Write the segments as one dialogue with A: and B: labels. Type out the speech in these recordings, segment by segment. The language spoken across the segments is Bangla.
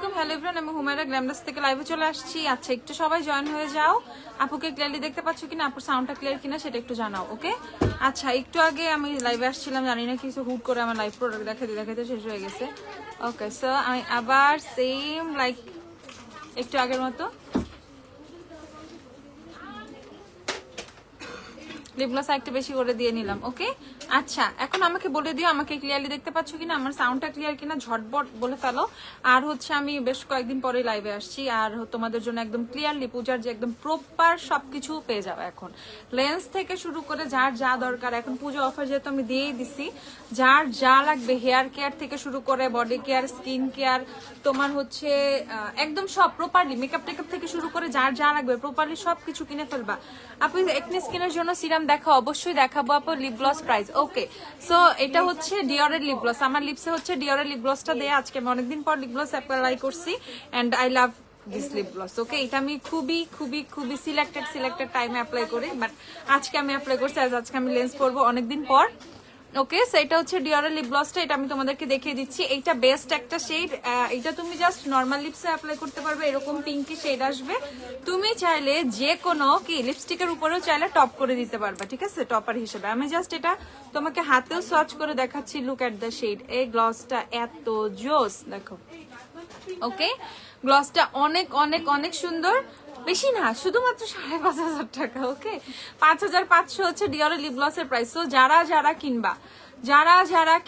A: আলাইকুম, হ্যালো এভরিওয়ান, আমি হুমায়রা গ্ল্যামডাস থেকে লাইভে চলে আসছি। আচ্ছা, একটু সবাই জয়েন হয়ে যাও। আপুকে ক্লিয়ারলি দেখতে পাচ্ছ কিনা, আপুর সাউন্ডটা ক্লিয়ার কিনা সেটা একটু জানাও, ওকে? আচ্ছা, একটু আগে আমি লাইভে আসছিলাম, জানি না কিছু হুট করে আমার লাইভ প্রোডাক্ট দেখাতে শেষ হয়ে গেছে। ওকে, সো আমি আবার সেম লাইক একটু আগের মতো লিপ গ্লস একটু বেশি করে দিয়ে নিলাম, ওকে? আচ্ছা, এখন আমাকে বলে দিও আমাকে ক্লিয়ারলি দেখতে পাচ্ছ কিনা, আমার সাউন্ডটা ক্লিয়ার কিনা, ঝটপট বলে ফেলো। আর হচ্ছে আমি বেশ কয়েকদিন পরে লাইভে আসছি, আর তোমাদের জন্য একদম ক্লিয়ারলি পূজার যে একদম প্রপার সবকিছু পেয়ে যাবে। এখন লেন্স থেকে শুরু করে যার যা দরকার, এখন পুজো অফার যেহেতু আমি দিয়েই দিছি, যার যা লাগবে হেয়ার কেয়ার থেকে শুরু করে বডি কেয়ার, স্কিন কেয়ার, তোমার হচ্ছে একদম সব প্রপারলি মেকআপ টেকআপ থেকে শুরু করে যার যা লাগবে প্রপারলি সবকিছু কিনে ফেলবা। আপনি একনি স্কিনের জন্য সিরাম দেখা অবশ্যই দেখাবো আপু। লিপ গ্লস প্রাইস, ওকে? সো এটা হচ্ছে ডিওরের লিপ গ্লস, আমার লিপসে হচ্ছে ডিওরের লিপ গ্লসটা দেয়া। আজকে আমি অনেকদিন পর লিপ গ্লস অ্যাপ্লাই করছি and I love this lip gloss, okay? এটা আমি খুবই খুবই খুবই সিলেক্টেড টাইমে অ্যাপ্লাই করি, বাট আজকে আমি অ্যাপ্লাই করছি, আজকে আমি লেন্স পরবো অনেকদিন পর, ওকে? সো এটা হচ্ছে ডিওরের লিপ গ্লসটা, এটা আমি তোমাদেরকে দেখিয়ে দিচ্ছি। এইটা বেস্ট একটা শেড, এটা তুমি জাস্ট নর্মাল লিপসে অ্যাপ্লাই করতে পারবে, এরকম পিঙ্কি শেড আসবে। তুমি চাইলে যে কোনো কি লিপস্টিকের উপরেও চাইলে টপ করে দিতে পারবে, ঠিক আছে? টপার হিসেবে আমি জাস্ট এটা তোমাকে হাতেও সোয়াচ করে দেখাচ্ছি। লুক এট দ্য শেড, এই গ্লসটা এত জোস, দেখো, ওকে? গ্লসটা অনেক অনেক অনেক সুন্দর, বেশি না, শুধুমাত্র 5,500 টাকা, ওকে? 5,500 হচ্ছে ডিওরের লিপ গ্লসের প্রাইস। তো যারা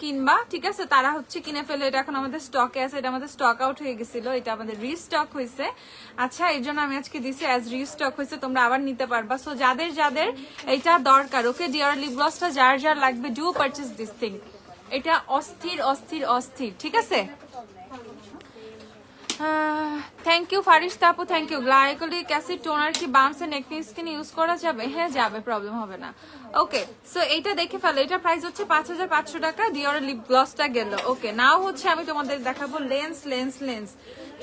A: কিনবা ঠিক আছে, তারা হচ্ছে কিনে ফেলে। এটা এখন আমাদের স্টকে আছে, এটা আমাদের স্টক আউট হয়ে গেছিল, এটা আমাদের রিস্টক হয়েছে। আচ্ছা, এর জন্য আমি আজকে দিছি অ্যাজ রিস্টক হয়েছে, তোমরা আবার নিতে পারবা। সো যাদের এটা দরকার, ওকে, ডিওরের লিপ গ্লসটা যার লাগবে, ডু পারচেজ দিস থিং। এটা অস্থির অস্থির অস্থির, ঠিক আছে? থ্যাংক ইউ ফারিশ তাপু, thank you. Glycolic acid toner কি bumps and acne skin use করা যাবে? হ্যাঁ যাবে, প্রবলেম হবে না, ওকে? সো এইটা দেখে ফেলো, এটা প্রাইস হচ্ছে 5,500 টাকা। ডিওরের লিপ গ্লসটা গেল, ওকে? নাও হচ্ছে আমি তোমাদের দেখাবো লেন্স।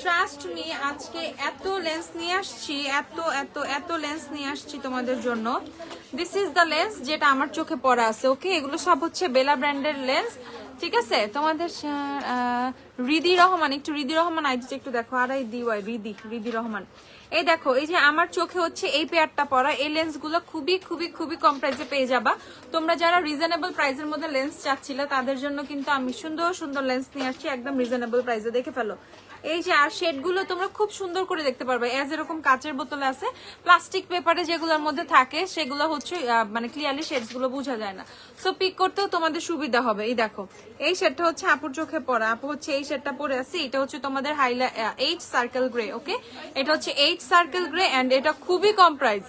A: ট্রাস্ট মি, আজকে এত লেন্স নিয়ে আসছি, এত লেন্স নিয়ে আসছি তোমাদের জন্য। দিস ইজ দ্য লেন্স যেটা আমার চোখে পড়া আছে, ওকে? এগুলো সব হচ্ছে বেলা ব্র্যান্ডের লেন্স, ঠিক আছে? তোমাদের রিদি রহমান, একটু রিদি রহমান আইডিটা একটু দেখো, আর এই দিওয়াই রিদি রহমান, এই দেখো, এই যে আমার চোখে হচ্ছে এই পেয়ারটা পরা, এই লেন্স গুলো খুবই খুবই খুবই কম প্রাইসে পেয়ে যাবা। তোমরা যারা রিজনেবল প্রাইসের মধ্যে লেন্স চাচ্ছিলে তাদের জন্য কিন্তু আমি সুন্দর সুন্দর লেন্স নিয়ে আসছি একদম রিজনেবল প্রাইসে, দেখে ফেলো। এই যে আর শেড গুলো তোমরা খুব সুন্দর করে দেখতে পারবে, এজ এরকম কাচের বোতলে আছে, প্লাস্টিক পেপারে যেগুলোর মধ্যে থাকে সেগুলো হচ্ছে মানে ক্লিয়ারলি শেডস গুলো বোঝা যায় না, সো পিক করতেও তোমাদের সুবিধা হবে। এই দেখো, এই শেডটা হচ্ছে আপুর চোখে পড়া, আপু হচ্ছে এই শেডটা পরে আছে, এটা হচ্ছে তোমাদের এইচ সার্কেল গ্রে, ওকে? এটা হচ্ছে এইচ সার্কেল গ্রে এন্ড এটা খুবই কম প্রাইস,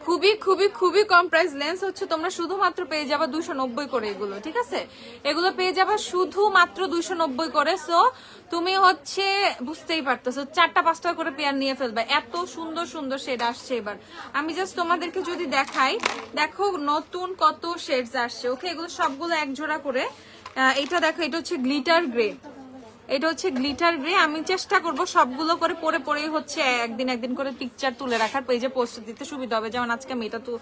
A: খুবই খুবই খুবই কম প্রাইস। লেন্স হচ্ছে তোমরা শুধুমাত্র পেয়ে যাবা 290 করে, এগুলো ঠিক আছে? এগুলো পেয়ে যাবা শুধুমাত্র 290 করে। সো তুমি হচ্ছে বুঝতেই পারতেছো, 4টা-5টা করে পেয়ার নিয়ে ফেলবে, এত সুন্দর সুন্দর শেড আসছে। এবার আমি জাস্ট তোমাদেরকে যদি দেখাই, দেখো নতুন কত শেডস আসছে, ওকে? এগুলো সবগুলো এক জোড়া করে। এটা দেখো, এটা হচ্ছে গ্লিটার গ্রে, এটা হচ্ছে গ্লিটার গ্রে। আমি চেষ্টা করব সবগুলো করে পরেই হচ্ছে একদিন করে পিকচার তুলে রাখার, পেজে পোস্ট দিতে সুবিধা হবে, যেমন আজকে আমি এটা তো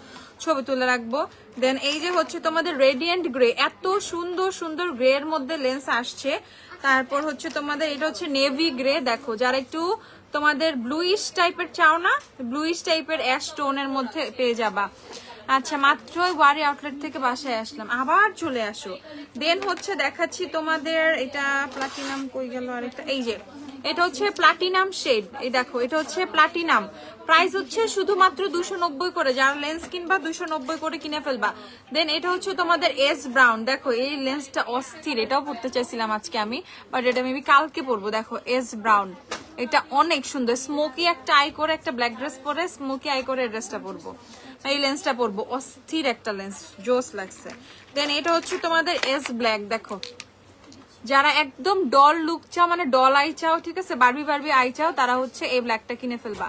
A: ছবি তুলে রাখবো। দেন এই যে হচ্ছে তোমাদের রেডিয়েন্ট গ্রে, এত সুন্দর সুন্দর গ্রে এর মধ্যে লেন্স আসছে। তারপর হচ্ছে তোমাদের এটা হচ্ছে নেভি গ্রে, দেখো যারা একটু তোমাদের ব্লুইশ টাইপের চাও না, ব্লুইশ টাইপের অ্যাশ টোনের মধ্যে পেয়ে যাবা। আচ্ছা, মাত্রই ওয়ারি আউটলেট থেকে বাসায় আসলাম, আবার চলে আসো। দেন হচ্ছে দেখাচ্ছি তোমাদের এটা প্লাটিনাম, কই গেল আরেকটা, এই যে এটা হচ্ছে প্লাটিনাম শেড, এই দেখো এটা হচ্ছে প্লাটিনাম, প্রাইস হচ্ছে শুধুমাত্র 290 করে। যারা লেন্স কিনবা 290 করে কিনে ফেলবা। দেন এটা হচ্ছে তোমাদের এস ব্রাউন, দেখো এই লেন্সটা অস্থির, এটাও পড়তে চাইছিলাম আজকে আমি, বাট এটা মেবি কালকে পরবো। দেখো এস ব্রাউন, এটা অনেক সুন্দর, স্মোকি একটা আই করে, একটা ব্ল্যাক ড্রেস পরে স্মোকি আই করে ড্রেসটা পরবো, এই লেন্সটা পরবো, অস্থির একটা লেন্স, জোস লাগছে। দেন এটা হচ্ছে তোমাদের এস ব্ল্যাক, দেখো যারা একদম ডল লুক চাও, মানে ডল আই চাও, ঠিক আছে, বারবি আই চাও, তারা হচ্ছে এই ব্ল্যাকটা কিনে ফেলবা।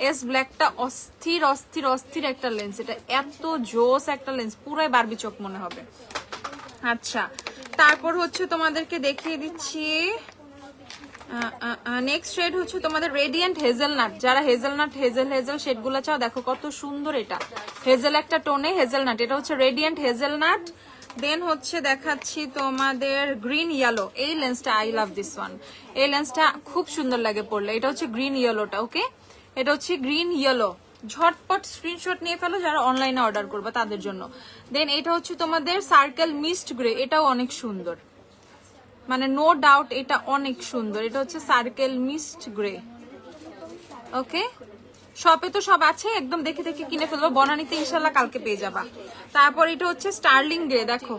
A: এস ব্ল্যাকটা অস্থির অস্থির অস্থির একটা লেন্স, এটা এত জোস একটা লেন্স, পুরাই বারবি চোখ মনে হবে। আচ্ছা, তারপর হচ্ছে তোমাদেরকে দেখিয়ে দিচ্ছি নেক্সট শেড হচ্ছে তোমাদের রেডিয়েন্ট হেজেলনাট। যারা হেজেলনাট হেজেল শেড গুলো চাও, দেখো কত সুন্দর, এটা হেজেল একটা টোনে হেজেলনাট, এটা হচ্ছে রেডিয়েন্ট হেজেলনাট। দেন হচ্ছে দেখাচ্ছি তোমাদের গ্রিন ইয়েলো, এই লেন্সটা আই লাভ দিস ওয়ান, এই লেন্সটা খুব সুন্দর লাগে পরলে। এটা হচ্ছে গ্রিন ইয়েলোটা, ওকে এটা হচ্ছে গ্রিন ইয়েলো, ঝটপট স্ক্রিনশট নিয়ে ফেলো যারা অনলাইনে অর্ডার করবে তাদের জন্য। দেন এটা হচ্ছে তোমাদের সার্কেল মিস্ট গ্রে, এটাও অনেক সুন্দর, মানে নো ডাউট এটা অনেক সুন্দর। এটা হচ্ছে সার্কেল মিস্ট গ্রে, ওকে শপে তো সব আছে, একদম দেখে দেখে কিনে ফেলবো, বনানীতে ইনশাল্লাহ কালকে পেয়ে যাবা। তারপর এটা হচ্ছে স্টার্লিং গ্রে, দেখো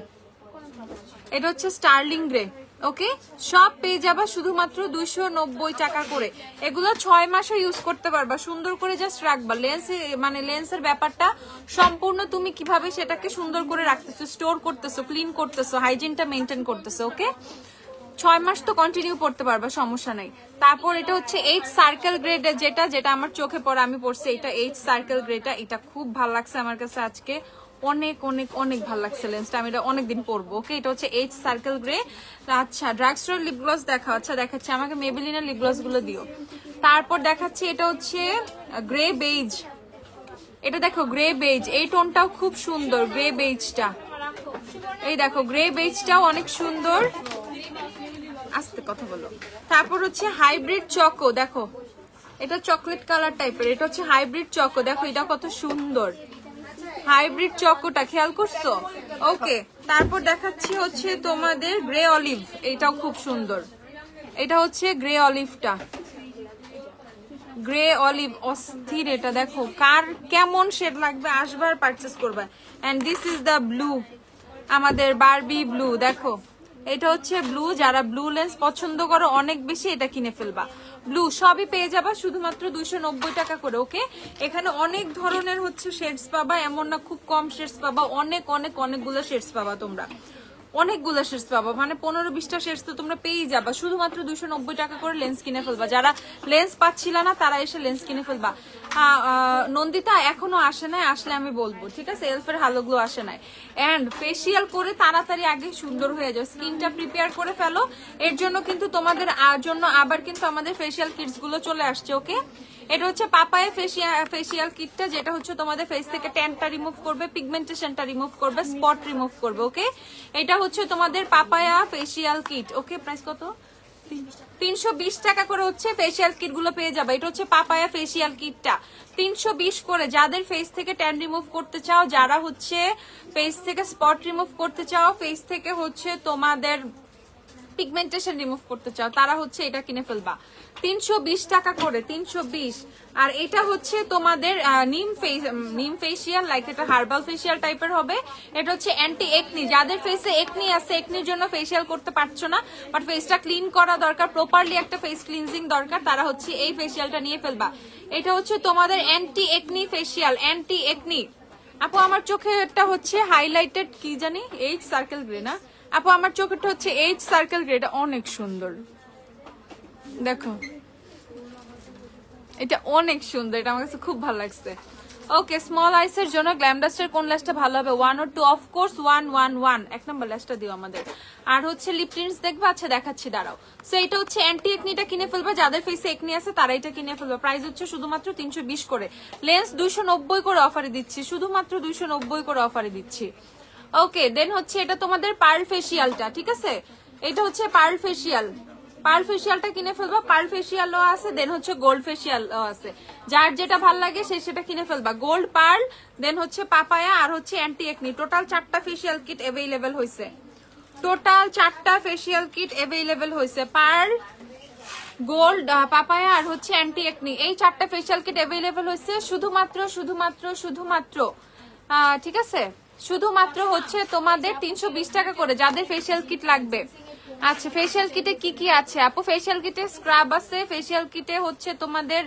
A: এটা হচ্ছে স্টার্লিং গ্রে, ওকে সব পেয়ে যাবা শুধুমাত্র 290 টাকা করে। এগুলো 6 মাসও ইউজ করতে পারবা, সুন্দর করে জাস্ট রাখবা। লেন্স মানে লেন্সের ব্যাপারটা সম্পূর্ণ তুমি কিভাবে সেটাকে সুন্দর করে রাখতেছো, স্টোর করতেছো, ক্লিন করতেছো, হাইজিনটা মেনটেন করতেছো, ওকে 6 মাস তো কন্টিনিউ পড়তে পারবা, সমস্যা নাই। তারপর এটা হচ্ছে এইচ সার্কেল গ্রেড, যেটা যেটা আমার চোখে পড়ে আমি পড়ছি, এটা এইচ সার্কেল গ্রেডটা, এটা খুব ভালো লাগছে আমার কাছে আজকে, অনেক অনেক অনেক ভালো লাগছে লেন্সটা, আমি এটা অনেকদিন পরবো, ওকে এটা হচ্ছে এইচ সার্কেল গ্রে। আচ্ছা ড্রাগ স্টোর লিপ গ্লস দেখা, আচ্ছা দেখাচ্ছি, আমাকে মেবেলিনের লিপ গ্লস গুলো দিও। তারপর দেখাচ্ছি এটা হচ্ছে গ্রে বেজ, এটা দেখো গ্রে বেজ, এই টোনটাও খুব সুন্দর, গ্রে বেজটা, এই দেখো গ্রে বেজটাও অনেক সুন্দর, আস্তে কথা বলো। তারপর হচ্ছে হাইব্রিড চকো, দেখো এটা চকলেট কালার টাইপের, এটা হচ্ছে হাইব্রিড চকো, দেখো এটা কত সুন্দর, হাইব্রিড চকোটা খেয়াল করছো, ওকে। তারপর দেখাচ্ছি হচ্ছে তোমাদের গ্রে অলিভ, এটাও খুব সুন্দর, এটা হচ্ছে গ্রে অলিভটা, গ্রে অলিভ অস্থির, এটা দেখো কার কেমন শেড লাগবে আসবার পারচেস করবে। And this is the blue, আমাদের বারবি ব্লু, দেখো এটা হচ্ছে ব্লু, যারা ব্লু লেন্স পছন্দ করো অনেক বেশি এটা কিনে ফেলবা। ব্লু সবই পেয়ে যাবা শুধুমাত্র 290 টাকা করে, ওকে এখানে অনেক ধরনের হচ্ছে শেডস পাবা, এমন না খুব কম শেডস পাবা, অনেক অনেক অনেকগুলো শেডস পাবা তোমরা, অনেকগুলো শেডস পাবা, মানে 15-20টা শেডস তো তোমরা পেয়ে যাবা শুধুমাত্র 290 টাকা করে। লেন্স কিনে ফেলবা, যারা লেন্স পাচ্ছিল না তারা এসে লেন্স কিনে ফেলবা। নন্দিতা এখনো আসে নাই, আসলে আমি বলবো, ঠিক আছে এলফের হালোগুলো আসে নাই। এন্ড ফেসিয়াল করে তাড়াতাড়ি আগে সুন্দর হয়ে যাও, স্কিনটা প্রিপেয়ার করে ফেলো, এর জন্য কিন্তু তোমাদের জন্য আবার কিন্তু আমাদের ফেসিয়াল কিটস গুলো চলে আসছে, ওকে এটা হচ্ছে পাপায়া ফেসিয়াল কিটটা, যেটা হচ্ছে তোমাদের ফেস থেকে ট্যানটা রিমুভ করবে, পিগমেন্টেশনটা রিমুভ করবে, স্পট রিমুভ করবে, ওকে এটা হচ্ছে তোমাদের papaya facial kit, okay price কত 320 টাকা করে হচ্ছে ফেসিয়াল কিট গুলো পেয়ে যাবে। এটা হচ্ছে পাপায়া ফেসিয়াল কিটটা 320 করে, যাদের ফেস থেকে ট্যান রিমুভ করতে চাও, যারা হচ্ছে ফেস থেকে স্পট রিমুভ করতে চাও, ফেস থেকে হচ্ছে তোমাদের পিগমেন্টেশন রিমুভ করতে চাও, তারা হচ্ছে এটা কিনে ফেলবা 320 টাকা করে, 320। আর এটা হচ্ছে তোমাদের নিম ফেসিয়াল, লাইক এটা হার্বাল ফেসিয়াল টাইপের হবে, এটা হচ্ছে অ্যান্টি একনি, যাদের ফেসে একনি আছে, একনির জন্য ফেসিয়াল করতে পারছো না বাট ফেসটা ক্লিন করা দরকার, প্রপারলি একটা ফেস ক্লিনজিং দরকার, তারা হচ্ছে এই ফেসিয়ালটা নিয়ে ফেলবা। এটা হচ্ছে তোমাদের anti acne facial, anti acne. আপু আমার চোখেরটা হচ্ছে হাইলাইটেড কি জানি এইচ সার্কেল গ্রে না আপু, আমার চোখেরটা হচ্ছে এইচ সার্কেল গ্রে, এটা অনেক সুন্দর, দেখো এটা অনেক সুন্দর, এটা আমার কাছে খুব ভালো লাগছে। ওকে স্মল আইসের জন্য গ্ল্যামডাস্টের কোন ল্যাশটা ভালো হবে, 1 or 2? অফকোর্স 1 এক নম্বর ল্যাশটা দিও আমাদের। আর হচ্ছে লিপটিন্স দেখবা, আচ্ছা দেখাচ্ছি দাঁড়াও। সো এটা হচ্ছে অ্যান্টি একনিটা কিনে ফেলবা, যাদের ফেসে একনি আছে তারা এটা কিনে ফেলবা। প্রাইস হচ্ছে শুধুমাত্র 320 করে, লেন্স 290 করে অফারে দিচ্ছি, শুধুমাত্র 290 করে অফারে দিচ্ছি। ওকে দেন হচ্ছে এটা তোমাদের পার্ল ফেসিয়ালটা, ঠিক আছে এটা হচ্ছে পার্ল ফেসিয়াল, পার্ল ফেসিয়ালটা কিনে ফেলবা, পার্ল ফেসিয়ালও আছে, দেন হচ্ছে গোল্ড ফেসিয়ালও আছে, যার যেটা ভালো লাগে সে সেটা কিনে ফেলবা। গোল্ড, পার্ল, দেন হচ্ছে পাপায়া আর হচ্ছে অ্যান্টি একনি, টোটাল 4টা ফেসিয়াল কিট অ্যাভেলেবেল হয়েছে, টোটাল 4টা ফেসিয়াল কিট অ্যাভেলেবেল হয়েছে, পার্ল, গোল্ড, পাপায়া আর হচ্ছে অ্যান্টি একনি, এই 4টা ফেসিয়াল কিট অ্যাভেলেবেল হয়েছে শুধুমাত্র শুধুমাত্র শুধুমাত্র ঠিক আছে শুধুমাত্র হচ্ছে তোমাদের 320 টাকা করে, যাদের ফেসিয়াল কিট লাগবে। আচ্ছা ফেসিয়াল কিটে কি কি আছে আপু? ফেসিয়াল কিটে স্ক্রাব আছে, ফেসিয়াল কিটে হচ্ছে তোমাদের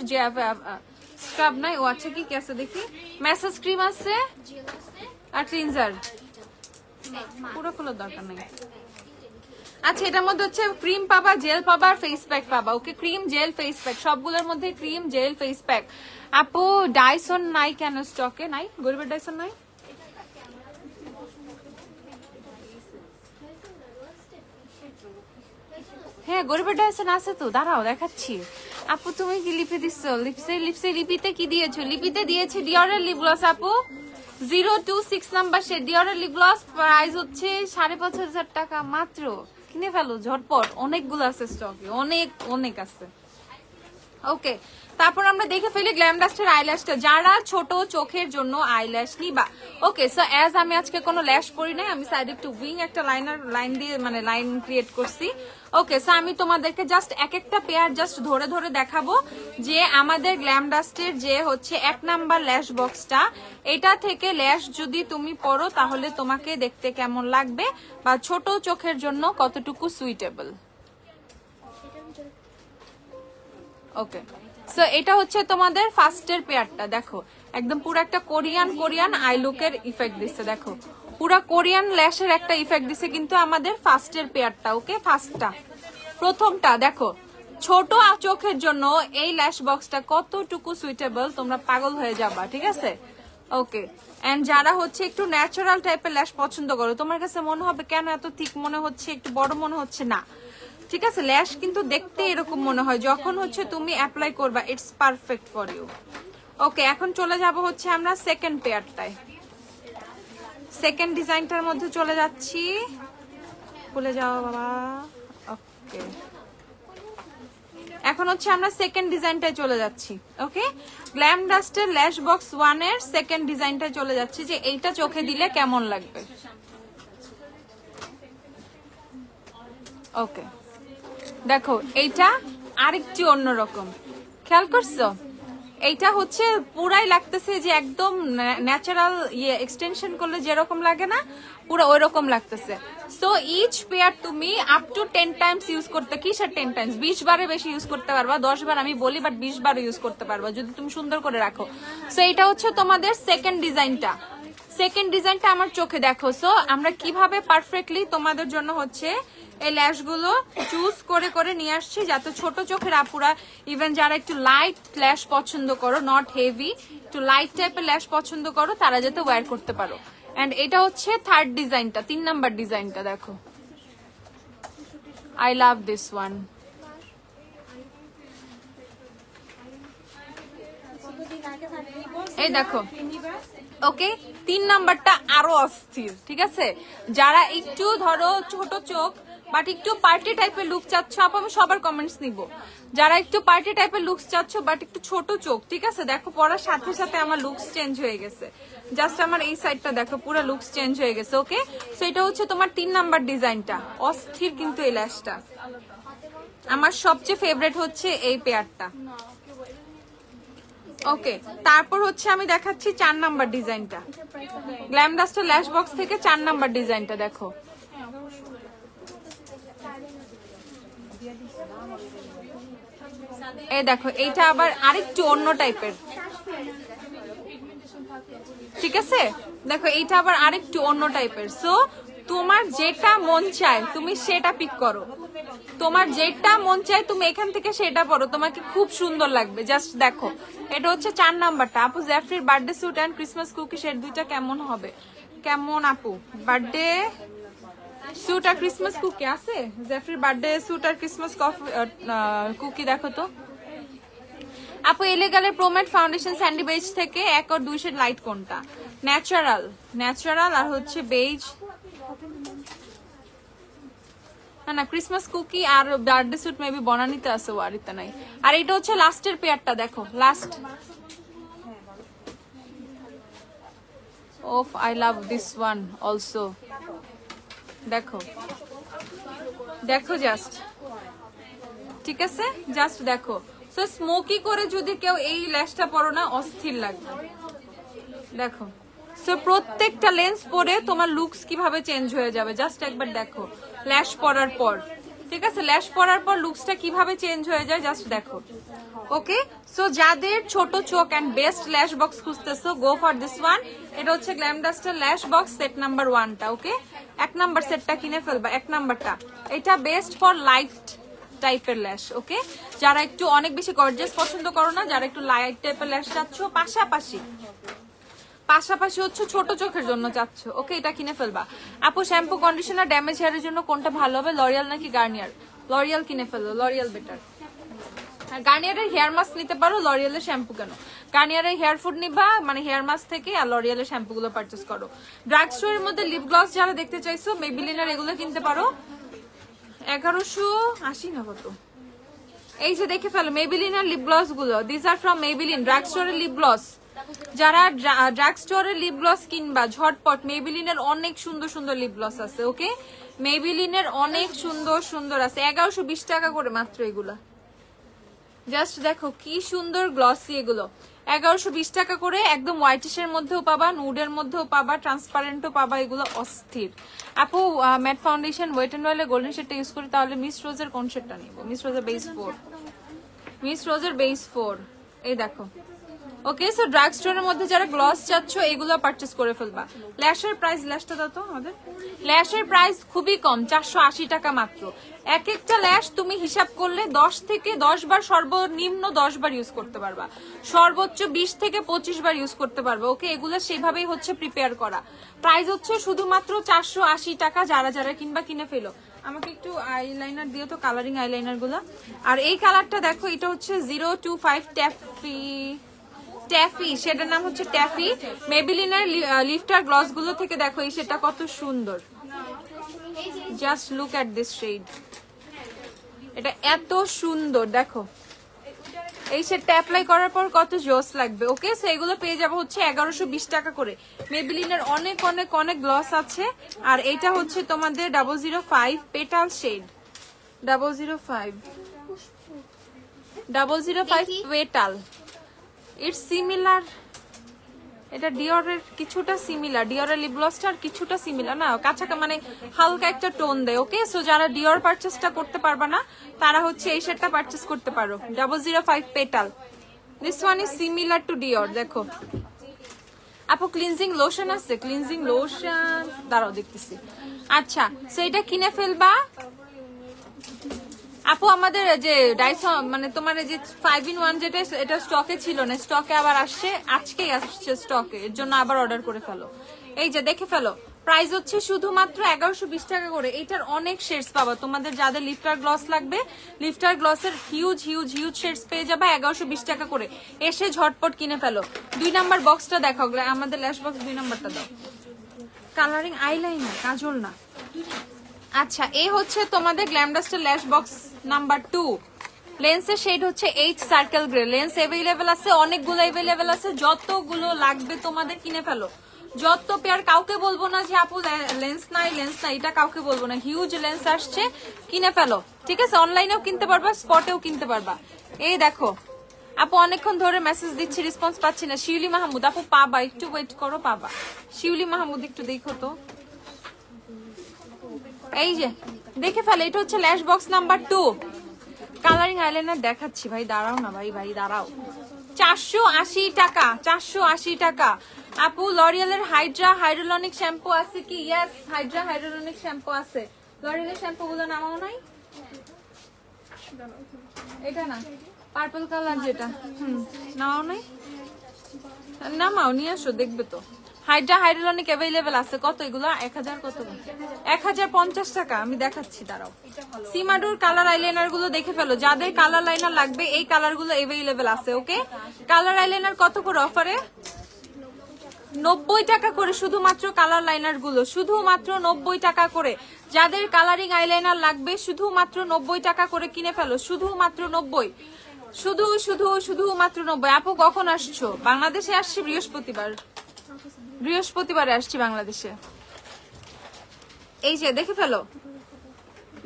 A: স্ক্রাব নাই, ও আচ্ছা কি কি আছে দেখি, ম্যাসাজ ক্রিম আছে আর ক্লিনজার, পুরো খোলার দরকার নাই। আচ্ছা এটার মধ্যে হচ্ছে ক্রিম পাবা, জেল পাবা আর ফেস প্যাক পাবা, ওকে ক্রিম জেল ফেস প্যাক, সবগুলোর মধ্যে ক্রিম জেল ফেস প্যাক। আপু ডাইসন নাই কেন স্টকে? নাই, গরিবের ডাইসন নাই। হ্যাঁ গরিবের ডাইসন আছে তো, দাঁড়াও দেখাচ্ছি। আপু তুমি কি লিপে দিচ্ছ? লিপসে লিপিতে কি দিয়েছো? লিপিতে দিয়েছি ডিওরের লিপ গ্লস আপু, 026 নাম্বার শেড ডিওরের লিপ গ্লস প্রাইস হচ্ছে 5,500 টাকা মাত্র। কিনে ফেলো ঝটপট, অনেকগুলো আছে স্টকে, অনেক আছে। ওকে, তারপর আমরা দেখে ফেলি গ্ল্যাম ডাস্টের আইল্যাশটা, যারা ছোট চোখের জন্য আইল্যাশ নিবা। ওকে, সো অ্যাজ আমি আজকে কোনো ল্যাশ পরি নাই, আমি সাইডে একটু উইং একটা লাইন দিয়ে মানে লাইন ক্রিয়েট করছি। ওকে, সো আমি তোমাদেরকে জাস্ট এক একটা পেয়ার জাস্ট ধরে ধরে দেখাবো যে আমাদের গ্ল্যাম ডাস্টের যে হচ্ছে 1 নাম্বার ল্যাশ বক্সটা, এটা থেকে ল্যাশ যদি তুমি পরো তাহলে তোমাকে দেখতে কেমন লাগবে বা ছোট চোখের জন্য কতটুকু সুইটেবল। ওকে, সো এটা হচ্ছে তোমাদের ফার্স্টের পেয়ারটা। দেখো একদম পুরো একটা কোরিয়ান আই লুকের ইফেক্ট দিচ্ছে, দেখো পুরো কোরিয়ান ল্যাশের একটা ইফেক্ট দিচ্ছে কিন্তু আমাদের ফার্স্টের পেয়ারটা। ওকে, ফার্স্টটা প্রথমটা দেখো, ছোট চোখের জন্য এই ল্যাশ বক্সটা কতটুকু সুইটেবল, তোমরা পাগল হয়ে যাবা, ঠিক আছে। ওকে, এন্ড যারা হচ্ছে একটু ন্যাচারাল টাইপের ল্যাশ পছন্দ করো, তোমার কাছে মনে হবে কেন এত থিক মনে হচ্ছে, একটু বড় মনে হচ্ছে, না ঠিক আছে, ল্যাশ কিন্তু দেখতে এরকম মনে হয় যখন হচ্ছে তুমি অ্যাপ্লাই করবা, ইটস পারফেক্ট ফর ইউ। ওকে, এখন চলে যাব হচ্ছে আমরা সেকেন্ড পেয়ারটায়, সেকেন্ড ডিজাইনটার মধ্যে চলে যাচ্ছি, ভুলে যাও বাবা। ওকে, এখন হচ্ছে আমরা সেকেন্ড ডিজাইনটায় চলে যাচ্ছি। ওকে, গ্ল্যাম ডাস্টের ল্যাশ বক্স 1 এর সেকেন্ড ডিজাইনটায় চলে যাচ্ছি যে এইটা চোখে দিলে কেমন লাগবে। ওকে, দেখো এইটা আরেকটু অন্যরকম, খেয়াল করছো? এইটা হচ্ছে পুরাই লাগতেছে যে একদম ন্যাচারাল এক্সটেনশন করলে যেরকম লাগে না, পুরো ওই রকম লাগতেছে। সো ইচ পেয়ার তুমি আপ টু 10 টাইমস ইউজ করতে, কিসের 10 টাইমস, 20 বারে বেশি ইউজ করতে পারবা, 10 বার আমি বলি বাট 20 বার ইউজ করতে পারবা যদি তুমি সুন্দর করে রাখো। সো এটা হচ্ছে তোমাদের সেকেন্ড ডিজাইনটা। সেকেন্ড ডিজাইনটা আমার চোখে দেখো। সো আমরা কিভাবে পারফেক্টলি তোমাদের জন্য হচ্ছে এই ল্যাশ গুলো চুজ করে করে নিয়ে আসছি, যাতে ছোট চোখের আপুরা, ইভেন যারা একটু লাইট ল্যাশ পছন্দ করো, নট হেভি, একটু লাইট টাইপের ল্যাশ পছন্দ করো, তারা যাতে ওয়্যার করতে পারো। এন্ড এটা হচ্ছে থার্ড ডিজাইনটা, 3 নাম্বার ডিজাইনটা। দেখো আই লাভ দিস ওয়ান। এই দেখো, ওকে, 3 নাম্বারটা আরো অস্থির, ঠিক আছে। যারা একটু ধরো ছোট চোখ বাট একটু পার্টি টাইপের লুক চাচ্ছ, আপু আমি সবার কমেন্টস নিব, যারা একটু পার্টি টাইপের লুকস চাচ্ছ বাট একটু ছোট চোখ, ঠিক আছে। দেখো পরার সাথে সাথে আমার লুকস চেঞ্জ হয়ে গেছে, জাস্ট আমার এই সাইডটা দেখো পুরো লুকস চেঞ্জ হয়ে গেছে। ওকে, সো এটা হচ্ছে তোমার 3 নাম্বার ডিজাইনটা, অস্থির কিন্তু এই ল্যাশটা আমার সবচেয়ে ফেভারিট হচ্ছে এই পেয়ারটা। ওকে, তারপর হচ্ছে আমি দেখাচ্ছি 4 নাম্বার ডিজাইনটা, গ্ল্যাম ডাস্টের ল্যাশ বক্স থেকে 4 নাম্বার ডিজাইনটা। দেখো এই দেখো, এইটা আবার আরেকটু অন্য টাইপের, ঠিক আছে। দেখো এইটা আবার আরেকটু অন্য টাইপের। সো তোমার যেটা মন চায় তুমি সেটা পিক করো, তোমার যেটা মন চায় তুমি এখান থেকে সেটা পরো, তোমাকে খুব সুন্দর লাগবে। জাস্ট দেখো, এটা হচ্ছে 4 নাম্বারটা। আপু জেফরির birthday suit and Christmas cookie set দুইটা কেমন হবে? কেমন আপু, বার্থডে স্যুট আর ক্রিসমাস কুকি আছে? জেফরির বার্থডে স্যুট আর ক্রিসমাস কুকি দেখো তো আপু। এলিগালের প্রোমেট ফাউন্ডেশন স্যান্ডি বেজ থেকে 1 আর 2 শেড লাইট কোনটা? ন্যাচারাল আর হচ্ছে বেজ, না ক্রিসমাস কুকি আর বার্থডে স্যুট মেবি বনানিতে আছে, ওয়ারিতে নাই। আর এটা হচ্ছে লাস্টের পেয়ারটা, দেখো লাস্ট। ওফ, I love this one also. দেখো দেখো জাস্ট, ঠিক আছে, জাস্ট দেখো। সো স্মোকি করে যদি কেউ এই ল্যাশটা পরো না, অস্থির লাগবে। দেখো, সো প্রত্যেকটা লেন্স পরে তোমার লুকস কিভাবে চেঞ্জ হয়ে যাবে, জাস্ট একবার দেখো ল্যাশ পরার পর, ঠিক আছে। ল্যাশ পরার পর লুকসটা কিভাবে চেঞ্জ হয়ে যায়, জাস্ট দেখো। ওকে, সো যাদের ছোট চোখ এন্ড বেস্ট ল্যাশ বক্স খুঁজতেছো, গো ফর দিস ওয়ান। এটা হচ্ছে গ্ল্যাম ডাস্টের ল্যাশ বক্স সেট নাম্বার 1টা। ওকে, 1 নাম্বার সেটটা কিনে ফেলবা, 1 নাম্বারটা। এটা বেস্ট ফর লাইট টাইপের ল্যাশ। ওকে, যারা একটু অনেক বেশি গর্জিয়াস পছন্দ করো না, যারা একটু লাইট টাইপের ল্যাশ চাচ্ছ, পাশাপাশি হচ্ছে ছোট চোখের জন্য চাচ্ছ, ওকে, এটা কিনে ফেলবা। আপু শ্যাম্পু কন্ডিশনার ড্যামেজ হেয়ারের জন্য কোনটা ভালো হবে, লরিয়াল নাকি গার্নিয়ার? লরিয়াল কিনে ফেলো, লরিয়াল বেটার। গার্নিয়ারের হেয়ার মাস্ক নিতে পারো, লরিয়ালের শ্যাম্পু কেন? গার্নিয়ারের হেয়ার ফুড নিবা, মানে হেয়ার মাস্ক থেকে, আর লরিয়ালের শ্যাম্পু গুলো পারচেস করো। ড্রাগ স্টোরের মধ্যে লিপ গ্লস যারা দেখতে চাইছো, মেবিলিনের এগুলো কিনতে পারো। 1180 না কত। এই যে দেখে ফেলো মেবিলিনের লিপ গ্লস গুলো, this are from Maybelline drug স্টোরের লিপ গ্লস। যারা ড্রাগ স্টোরের লিপ গ্লস কিনবা ঝটপট, মেবিলিনের অনেক সুন্দর সুন্দর লিপ গ্লস আছে। ওকে, মেবিলিনের অনেক সুন্দর সুন্দর আছে। 1120 টাকা করে মাত্র এগুলা। জাস্ট দেখো কি সুন্দর গ্লসি এগুলো, 1120 টাকা করে। একদম হোয়াইটিশের মধ্যেও পাবা, নুডের মধ্যেও পাবা, ট্রান্সপারেন্টও পাবা। এগুলো অস্থির। আপু ম্যাট ফাউন্ডেশন ওয়েট এন্ড অয়েলের গোল্ডেন শেডটা ইউজ করি, তাহলে মিস রোজের কোন শেডটা নিব? মিস রোজের বেস 4, মিস রোজের বেস 4। এই দেখো। ওকে, সো ড্রাগ স্টোরের মধ্যে যারা গ্লস চাচ্ছ এগুলো পারচেস করে ফেলবা। ল্যাশের প্রাইস, ল্যাশটা দাও তো আমাদের। ল্যাশের প্রাইস খুবই কম, 480 টাকা মাত্র। এক একটা ল্যাশ তুমি হিসাব করলে 10 থেকে 10 বার, সর্বনিম্ন 10 বার ইউজ করতে পারবা, সর্বোচ্চ 20 থেকে 25 বার ইউজ করতে পারবা। ওকে, এগুলো সেভাবেই হচ্ছে প্রিপেয়ার করা। প্রাইস হচ্ছে শুধুমাত্র 480 টাকা। যারা যারা কিনবা কিনে ফেলো। আমাকে একটু আইলাইনার দিও তো, কালারিং আইলাইনার গুলা। আর এই কালারটা দেখো, এটা হচ্ছে 025 ট্যাফি, সেটার নাম হচ্ছে ট্যাফি। মেবিলিনের লিফটার গ্লস গুলো থেকে দেখো এই সেটা কত সুন্দর। Just look at this shade, এটা এত সুন্দর। দেখো এই সেটটা অ্যাপ্লাই করার পর কত জোস লাগবে। ওকে, সো এগুলো পেয়ে যাবো হচ্ছে 1120 টাকা করে। মেবিলিনের অনেক অনেক অনেক গ্লস আছে। আর এটা হচ্ছে তোমাদের 005 petal shade, 005 petal. It's similar, এটা ডিওরের কিছুটা সিমিলার, ডিওরের লিপ গ্লসটার কিছুটা সিমিলার না, কাছাকাছি মানে হালকা একটা টোন দেয়। ওকে, সো যারা ডিওর পারচেসটা করতে পারবা না তারা হচ্ছে এই শেডটা পারচেস করতে পারো, 005 petal. This one is similar to Dior. দেখো আপু ক্লিনজিং লোশন আছে, ক্লিনজিং লোশন দাঁড়াও দেখতেছি। আচ্ছা, সো এটা কিনে ফেলবা আপু। আমাদের যে ডাইসন মানে তোমার যে 5-in-1 যেটা, এটা স্টকে ছিল না, স্টকে আবার আসছে, আজকেই আসছে স্টকে, এর জন্য আবার অর্ডার করে ফেলো। এই যে দেখে ফেলো, প্রাইস হচ্ছে শুধুমাত্র 1120 টাকা করে। এটার অনেক শেডস পাবা তোমাদের, যাদের লিফটার গ্লস লাগবে, লিফটার গ্লসের হিউজ হিউজ হিউজ শেডস পেয়ে যাবে 1120 টাকা করে। এসে ঝটপট কিনে ফেলো। 2 নাম্বার বক্সটা দেখাও, আমাদের ল্যাশ বক্স 2 নাম্বারটা দাও। কালারিং আইলাইনার, কাজল না। আচ্ছা, এই হচ্ছে তোমাদের গ্ল্যামডাস্টার ল্যাশ বক্স নাম্বার 2। লেন্সের শেড হচ্ছে H circle grey. Lens available আছে, অনেকগুলো অ্যাভেলেবেল আছে, যতগুলো লাগবে তোমাদের কিনে ফেলো। যত পেয়ার, কাউকে বলবো না যে আপু লেন্স নাই লেন্স নাই, এটা কাউকে বলবো না। হিউজ লেন্স আসছে, কিনে ফেলো। ঠিক আছে, অনলাইনেও কিনতে পারবা, স্পটেও কিনতে পারবা। এই দেখো আপু, অনেকক্ষণ ধরে মেসেজ দিচ্ছি, রেসপন্স পাচ্ছি না। শিউলি মাহমুদ আপু পাবা, একটু ওয়েট করো, পাবা। শিউলি মাহমুদ একটু দেখো তো। এই যে দেখে ফেলে, এটা হচ্ছে ল্যাশ বক্স নাম্বার 2। কালারিং আইলাইনার দেখাচ্ছি ভাই, দাঁড়াও না ভাই, ভাই দাঁড়াও। 480 টাকা, 480 টাকা। আপু লরিয়ালের হাইড্রা হাইড্রোলনিক শ্যাম্পু আছে কি? ইয়েস, হাইড্রা হাইড্রোলনিক শ্যাম্পু আছে। লরিয়ালের শ্যাম্পু গুলো নামাও নাই, এটা না পার্পল কালার যেটা, নামাও নাই, নামাও, নিয়ে আসো, দেখবে তো। হাইড্রা হাইড্রোলনিক অ্যাভেলেবেল আছে। কত এগুলো? 1000 কত? 1050 টাকা। আমি দেখাচ্ছি, দাঁড়াও। সিমাডুর কালার আইলাইনার গুলো দেখে ফেলো, যাদের কালার লাইনার লাগবে এই কালার গুলো অ্যাভেলেবেল আছে। ওকে, কালার আইলাইনার কত করে অফারে? 90 টাকা করে শুধুমাত্র কালার লাইনার গুলো, শুধুমাত্র 90 টাকা করে। যাদের কালারিং আইলাইনার লাগবে শুধুমাত্র 90 টাকা করে কিনে ফেলো, শুধুমাত্র 90, শুধুমাত্র 90। আপু কখন আসছো? বাংলাদেশে আসছি বৃহস্পতিবারে আসছি বাংলাদেশে। এই যে দেখে ফেলো,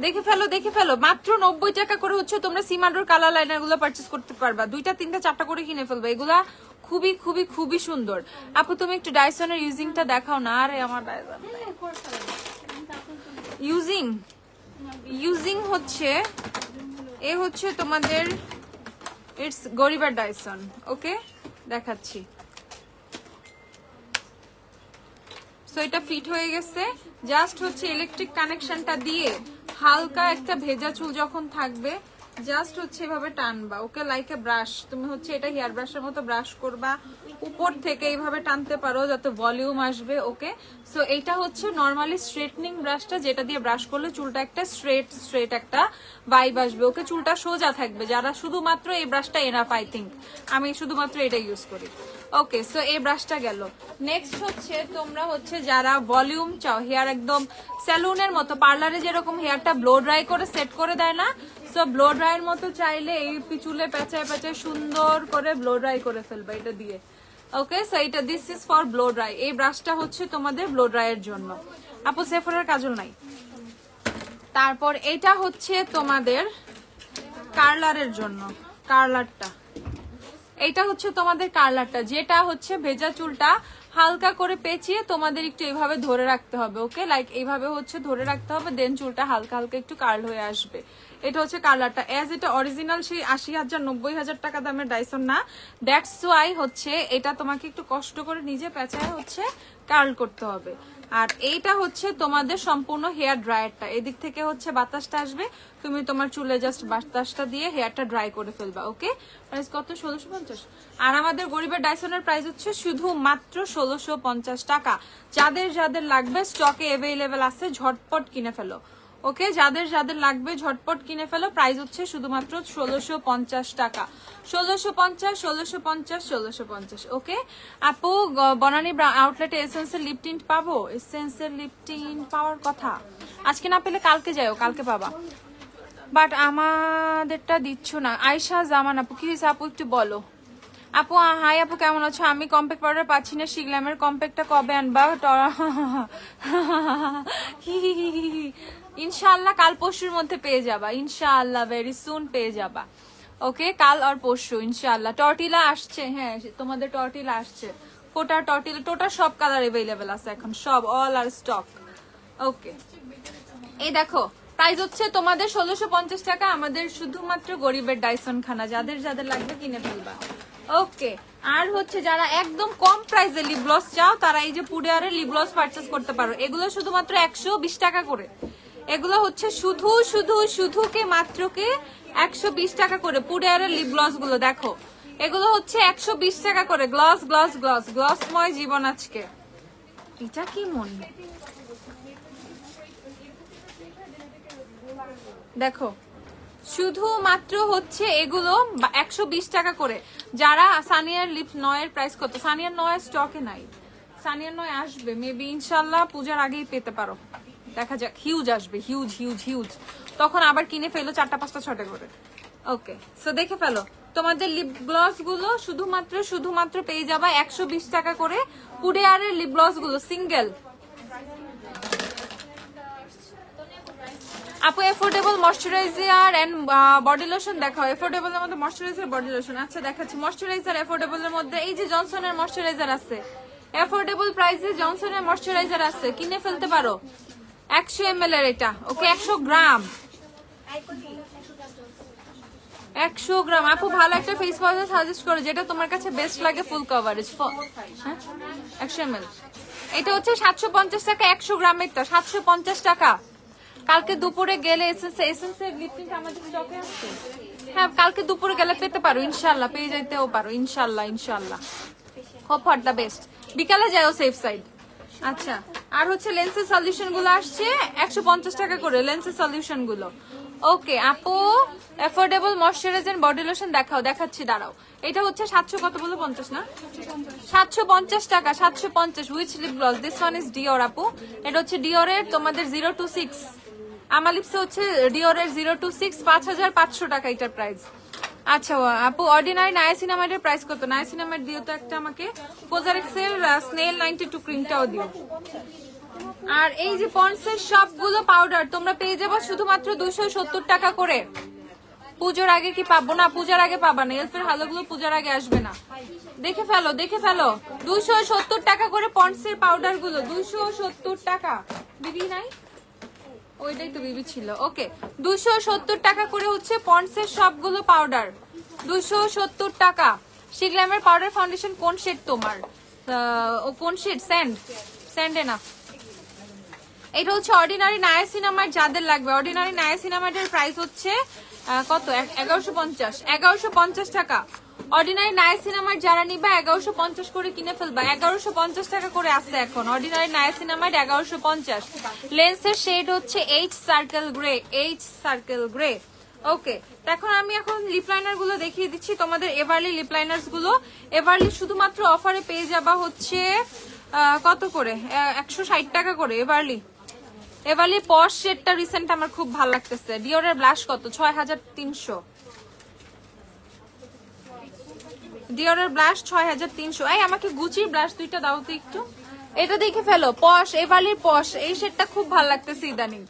A: দেখে ফেলো, দেখে ফেলো, মাত্র 90 টাকা করে হচ্ছে তোমরা সিমাডোর কালার লাইনার গুলো পারচেস করতে পারবা। 2টা 3টা 4টা করে কিনে ফেলবে, এগুলা খুবই খুবই খুবই সুন্দর। আপু তুমি একটু ডাইসনের ইউজিংটা দেখাও না। আরে আমার ইউজিং হচ্ছে, এ হচ্ছে তোমাদের ইটস গরিবার ডাইসন। ওকে, দেখাচ্ছি। সো এটা ফিট হয়ে গেছে, জাস্ট হচ্ছে ইলেকট্রিক কানেকশনটা দিয়ে হালকা একটা ভেজা চুল যখন থাকবে জাস্ট হচ্ছে এভাবে টানবা, ওকে, লাইক এ ব্রাশ। তুমি হচ্ছে এটা হেয়ার ব্রাশের মতো ব্রাশ করবা, উপর থেকে এইভাবে টানতে পারো যাতে ভলিউম আসবে, ওকে। সো এইটা হচ্ছে নর্মালি স্ট্রেটনিং ব্রাশটা, যেটা দিয়ে ব্রাশ করলে চুলটা একটা স্ট্রেট একটা ভাইব আসবে, ওকে। চুলটা সোজা থাকবে। যারা শুধুমাত্র এই ব্রাশটা এনাফ, আই থিঙ্ক আমি শুধুমাত্র এটা ইউজ করি, ওকে। সো এই ব্রাশটা গেল। নেক্সট হচ্ছে তোমরা হচ্ছে যারা ভলিউম চাও, হেয়ার একদম স্যালুনের মতো, পার্লারে যেরকম হেয়ারটা ব্লো ড্রাই করে সেট করে দেয় না, সো ব্লো ড্রাইয়ের মতো চাইলে এই চুলে পেঁচায় পেঁচায় সুন্দর করে ব্লো ড্রাই করে ফেলবে এটা দিয়ে, ওকে। সো এটা this is for blow dry. এই ব্রাশটা হচ্ছে তোমাদের ব্লো ড্রাইয়ের জন্য। আপু সেফরের কাজল নাই। তারপর এটা হচ্ছে তোমাদের কার্লারের জন্য, কার্লারটা। এইটা হচ্ছে তোমাদের কার্লারটা, যেটা হচ্ছে ভেজা চুলটা হালকা করে পেঁচিয়ে তোমাদের একটু এইভাবে ধরে রাখতে হবে, ওকে। লাইক এইভাবে হচ্ছে ধরে রাখতে হবে, দেন চুলটা হালকা হালকা একটু কার্ল হয়ে আসবে। এটা হচ্ছে কার্লারটা। এজ এটা অরিজিনাল সেই 80,000 90,000 টাকা দামের ডাইসন না, দ্যাটস ওয়াই হচ্ছে এটা তোমাকে একটু কষ্ট করে নিজে পেঁচায় হচ্ছে কার্ল করতে হবে। আর এইটা হচ্ছে তোমাদের সম্পূর্ণ হেয়ার ড্রায়ারটা, এদিক থেকে হচ্ছে বাতাসটা আসবে, তুমি তোমার চুলে জাস্ট বাতাসটা দিয়ে হেয়ারটা ড্রাই করে ফেলবা, ওকে। প্রাইস কত? 1650। আর আমাদের গরিবের ডাইসনের প্রাইস হচ্ছে শুধু মাত্র 1650 টাকা। যাদের যাদের লাগবে স্টকে অ্যাভেলেবেল আছে, ঝটপট কিনে ফেলো, ওকে। যাদের যাদের লাগবে ঝটপট কিনে ফেলো। প্রাইস হচ্ছে শুধুমাত্র 1650 টাকা। 1650, 1650, 1650, ওকে। আপু বনানী আউটলেটে এসেন্সের লিপ টিন্ট পাবো? এসেন্সের লিপ টিন্ট পাওয়ার কথা, আজকে না পেলে কালকে যাও, কালকে পাবা, বাট আমাদেরটা দিচ্ছ না। আয়শা জামান আপু, কি হয়েছে আপু একটু বলো। আপু হাই আপু, কেমন আছো? আমি কম্প্যাক্ট পাউডার পাচ্ছি না, শিগলামের কম্প্যাক্টটা কবে আনবা? ইনশাআল্লাহ কাল পরশুর মধ্যে পেয়ে যাবা, ইনশাআল্লাহ ভেরি সুন পেয়ে যাবা, ওকে। কাল আর পরশু ইনশাআল্লাহ। টর্টিলা আসছে, হ্যাঁ তোমাদের টর্টিলা আসছে, ফোটা টর্টিলা টোটা সব কালার অ্যাভেলেবেল আছে এখন, সব অল আর স্টক, ওকে। এই দেখো প্রাইস হচ্ছে তোমাদের 1650 টাকা, আমাদের শুধুমাত্র গরিবের ডাইসন খানা। যাদের যাদের লাগবে কিনে ফেলবা, ওকে। আর হচ্ছে যারা একদম কম প্রাইসে লিপ গ্লস চাও, তারা এই যে পুডিয়ারের লিপ গ্লস পারচেজ করতে পারো। এগুলো শুধুমাত্র 120 টাকা করে, এগুলো হচ্ছে শুধু কে মাত্র কে 120 টাকা করে। পুডিয়ারের লিপ গ্লস গুলো দেখো, এগুলো হচ্ছে 120 টাকা করে। গ্লস গ্লস গ্লস গ্লসময় জীবন আজকে। এটা কি মন, দেখো শুধুমাত্র হচ্ছে এগুলো 120 টাকা করে। যারা সানিয়ার লিপ নয়ের প্রাইস কত? সানিয়ার নয়ের স্টকে নাই, সানিয়ার নয় আসবে মেবি ইনশাল্লাহ পূজার আগেই পেতে পারো, দেখা যাক। হিউজ আসবে, হিউজ হিউজ হিউজ, তখন আবার কিনে ফেলো 4টা 5টা 6টা করে, ওকে। সো দেখে ফেলো তোমাদের লিপ গ্লস গুলো শুধুমাত্র পেয়ে যাবা 120 টাকা করে। পুডিয়ারের লিপ গ্লস গুলো সিঙ্গেল। আপু affordable moisturiser and body lotion দেখাও। এফোর্ডেবল এর মধ্যে ময়শ্চারাইজার, বডি লোশন, আচ্ছা দেখাচ্ছি। ময়শ্চারাইজার এফোর্ডেবল এর মধ্যে এই যে জনসনের ময়শ্চারাইজার আছে, এফোর্ডেবল প্রাইসে জনসনের ময়শ্চারাইজার আছে, কিনে ফেলতে পারো। 100 ml এর এটা, ওকে। 100 গ্রাম, 100 গ্রাম। আপু ভালো একটা ফেস পাউডার সাজেস্ট করো যেটা তোমার কাছে বেস্ট লাগে, ফুল কভারেজ। 100 ml, এটা হচ্ছে 750 টাকা 100 গ্রামেরটা, 750 টাকা। কালকে দুপুরে গেলে এসেন্সের লিপ টিন্ট আমাদের স্টকে আছে, হ্যাঁ কালকে দুপুরে গেলে পেতে পারো ইনশাআল্লাহ, পেয়ে যাইতেও পারো ইনশাআল্লাহ। ইনশাআল্লাহ হোপ ফর দ্য বেস্ট। বিকালে যাও সেফ সাইড। আচ্ছা, আর হচ্ছে লেন্সের সলিউশন গুলো আসছে 150 টাকা করে, লেন্সের সলিউশন গুলো, ওকে। আপু এফোর্ডেবল ময়শ্চারাইজার বডি লোশন দেখাও, দেখাচ্ছি দাঁড়াও। এটা হচ্ছে 700 কত বলো, 50 না, 750 টাকা, 750। Which lip gloss? This one is Dior আপু, এটা হচ্ছে ডিওরের তোমাদের 026। আমার লিপসে হচ্ছে ডিওরের 026, 5500 টাকা এটার প্রাইস। আচ্ছা আপু অর্ডিনারি নায়াসিনামাইডের প্রাইস কত? নায়াসিনামাইড দিও তো একটা আমাকে, কোজারেক্সের স্নেল 92 ক্রিমটাও দিও। আর এই যে পন্ডসের সবগুলো পাউডার তোমরা পেয়ে যাবো শুধুমাত্র 270 টাকা করে। পুজোর আগে কি পাবো? না, পূজার আগে পাবা না, এলফের হালোগুলো পূজার আগে আসবে না। দেখে ফেলো, দেখে ফেলো, 270 টাকা করে পন্ডসের পাউডার গুলো, 270 টাকা। বিবি নাই, ওইটাই তো বিবি ছিল, ওকে। 270 টাকা করে হচ্ছে পন্ডসের সবগুলো পাউডার, 270 টাকা। শিগলামের পাউডার ফাউন্ডেশন কোন শেড তোমার? কোন শেড? স্যান্ডে না, এটা হচ্ছে অর্ডিনারি নায়াসিনামাইড। যাদের লাগবে অর্ডিনারি নায়াসিনামাইডের প্রাইস হচ্ছে কত 1150 টাকা। অর্ডিনারি নায়াসিনামাইড যারা নিবা 1150 করে কিনে ফেলবা। 1150 টাকা করে আছে এখন অর্ডিনারি নায়াসিনামাইড 1150। লেন্সের শেড হচ্ছে এইচ সার্কেল গ্রে। ওকে, এখন আমি লিপ লাইনার গুলো দেখিয়ে দিচ্ছি তোমাদের। এভারলি লিপ লাইনার্স গুলো এভারলি শুধুমাত্র অফারে পেয়ে যাবা হচ্ছে কত করে, 160 টাকা করে। এভারলি পশ শেডটা রিসেন্ট আমার খুব ভালো লাগতেছে। ডিওরের ব্লাশ কত, 6300। ডিওরের ব্লাশ 6300। এই আমাকে গুচির ব্লাশ দুইটা দাও তো একটু। এটা দেখে ফেলো, পশ, এভারলির পশ, এই শেডটা খুব ভালো লাগতেছে ইদানিং।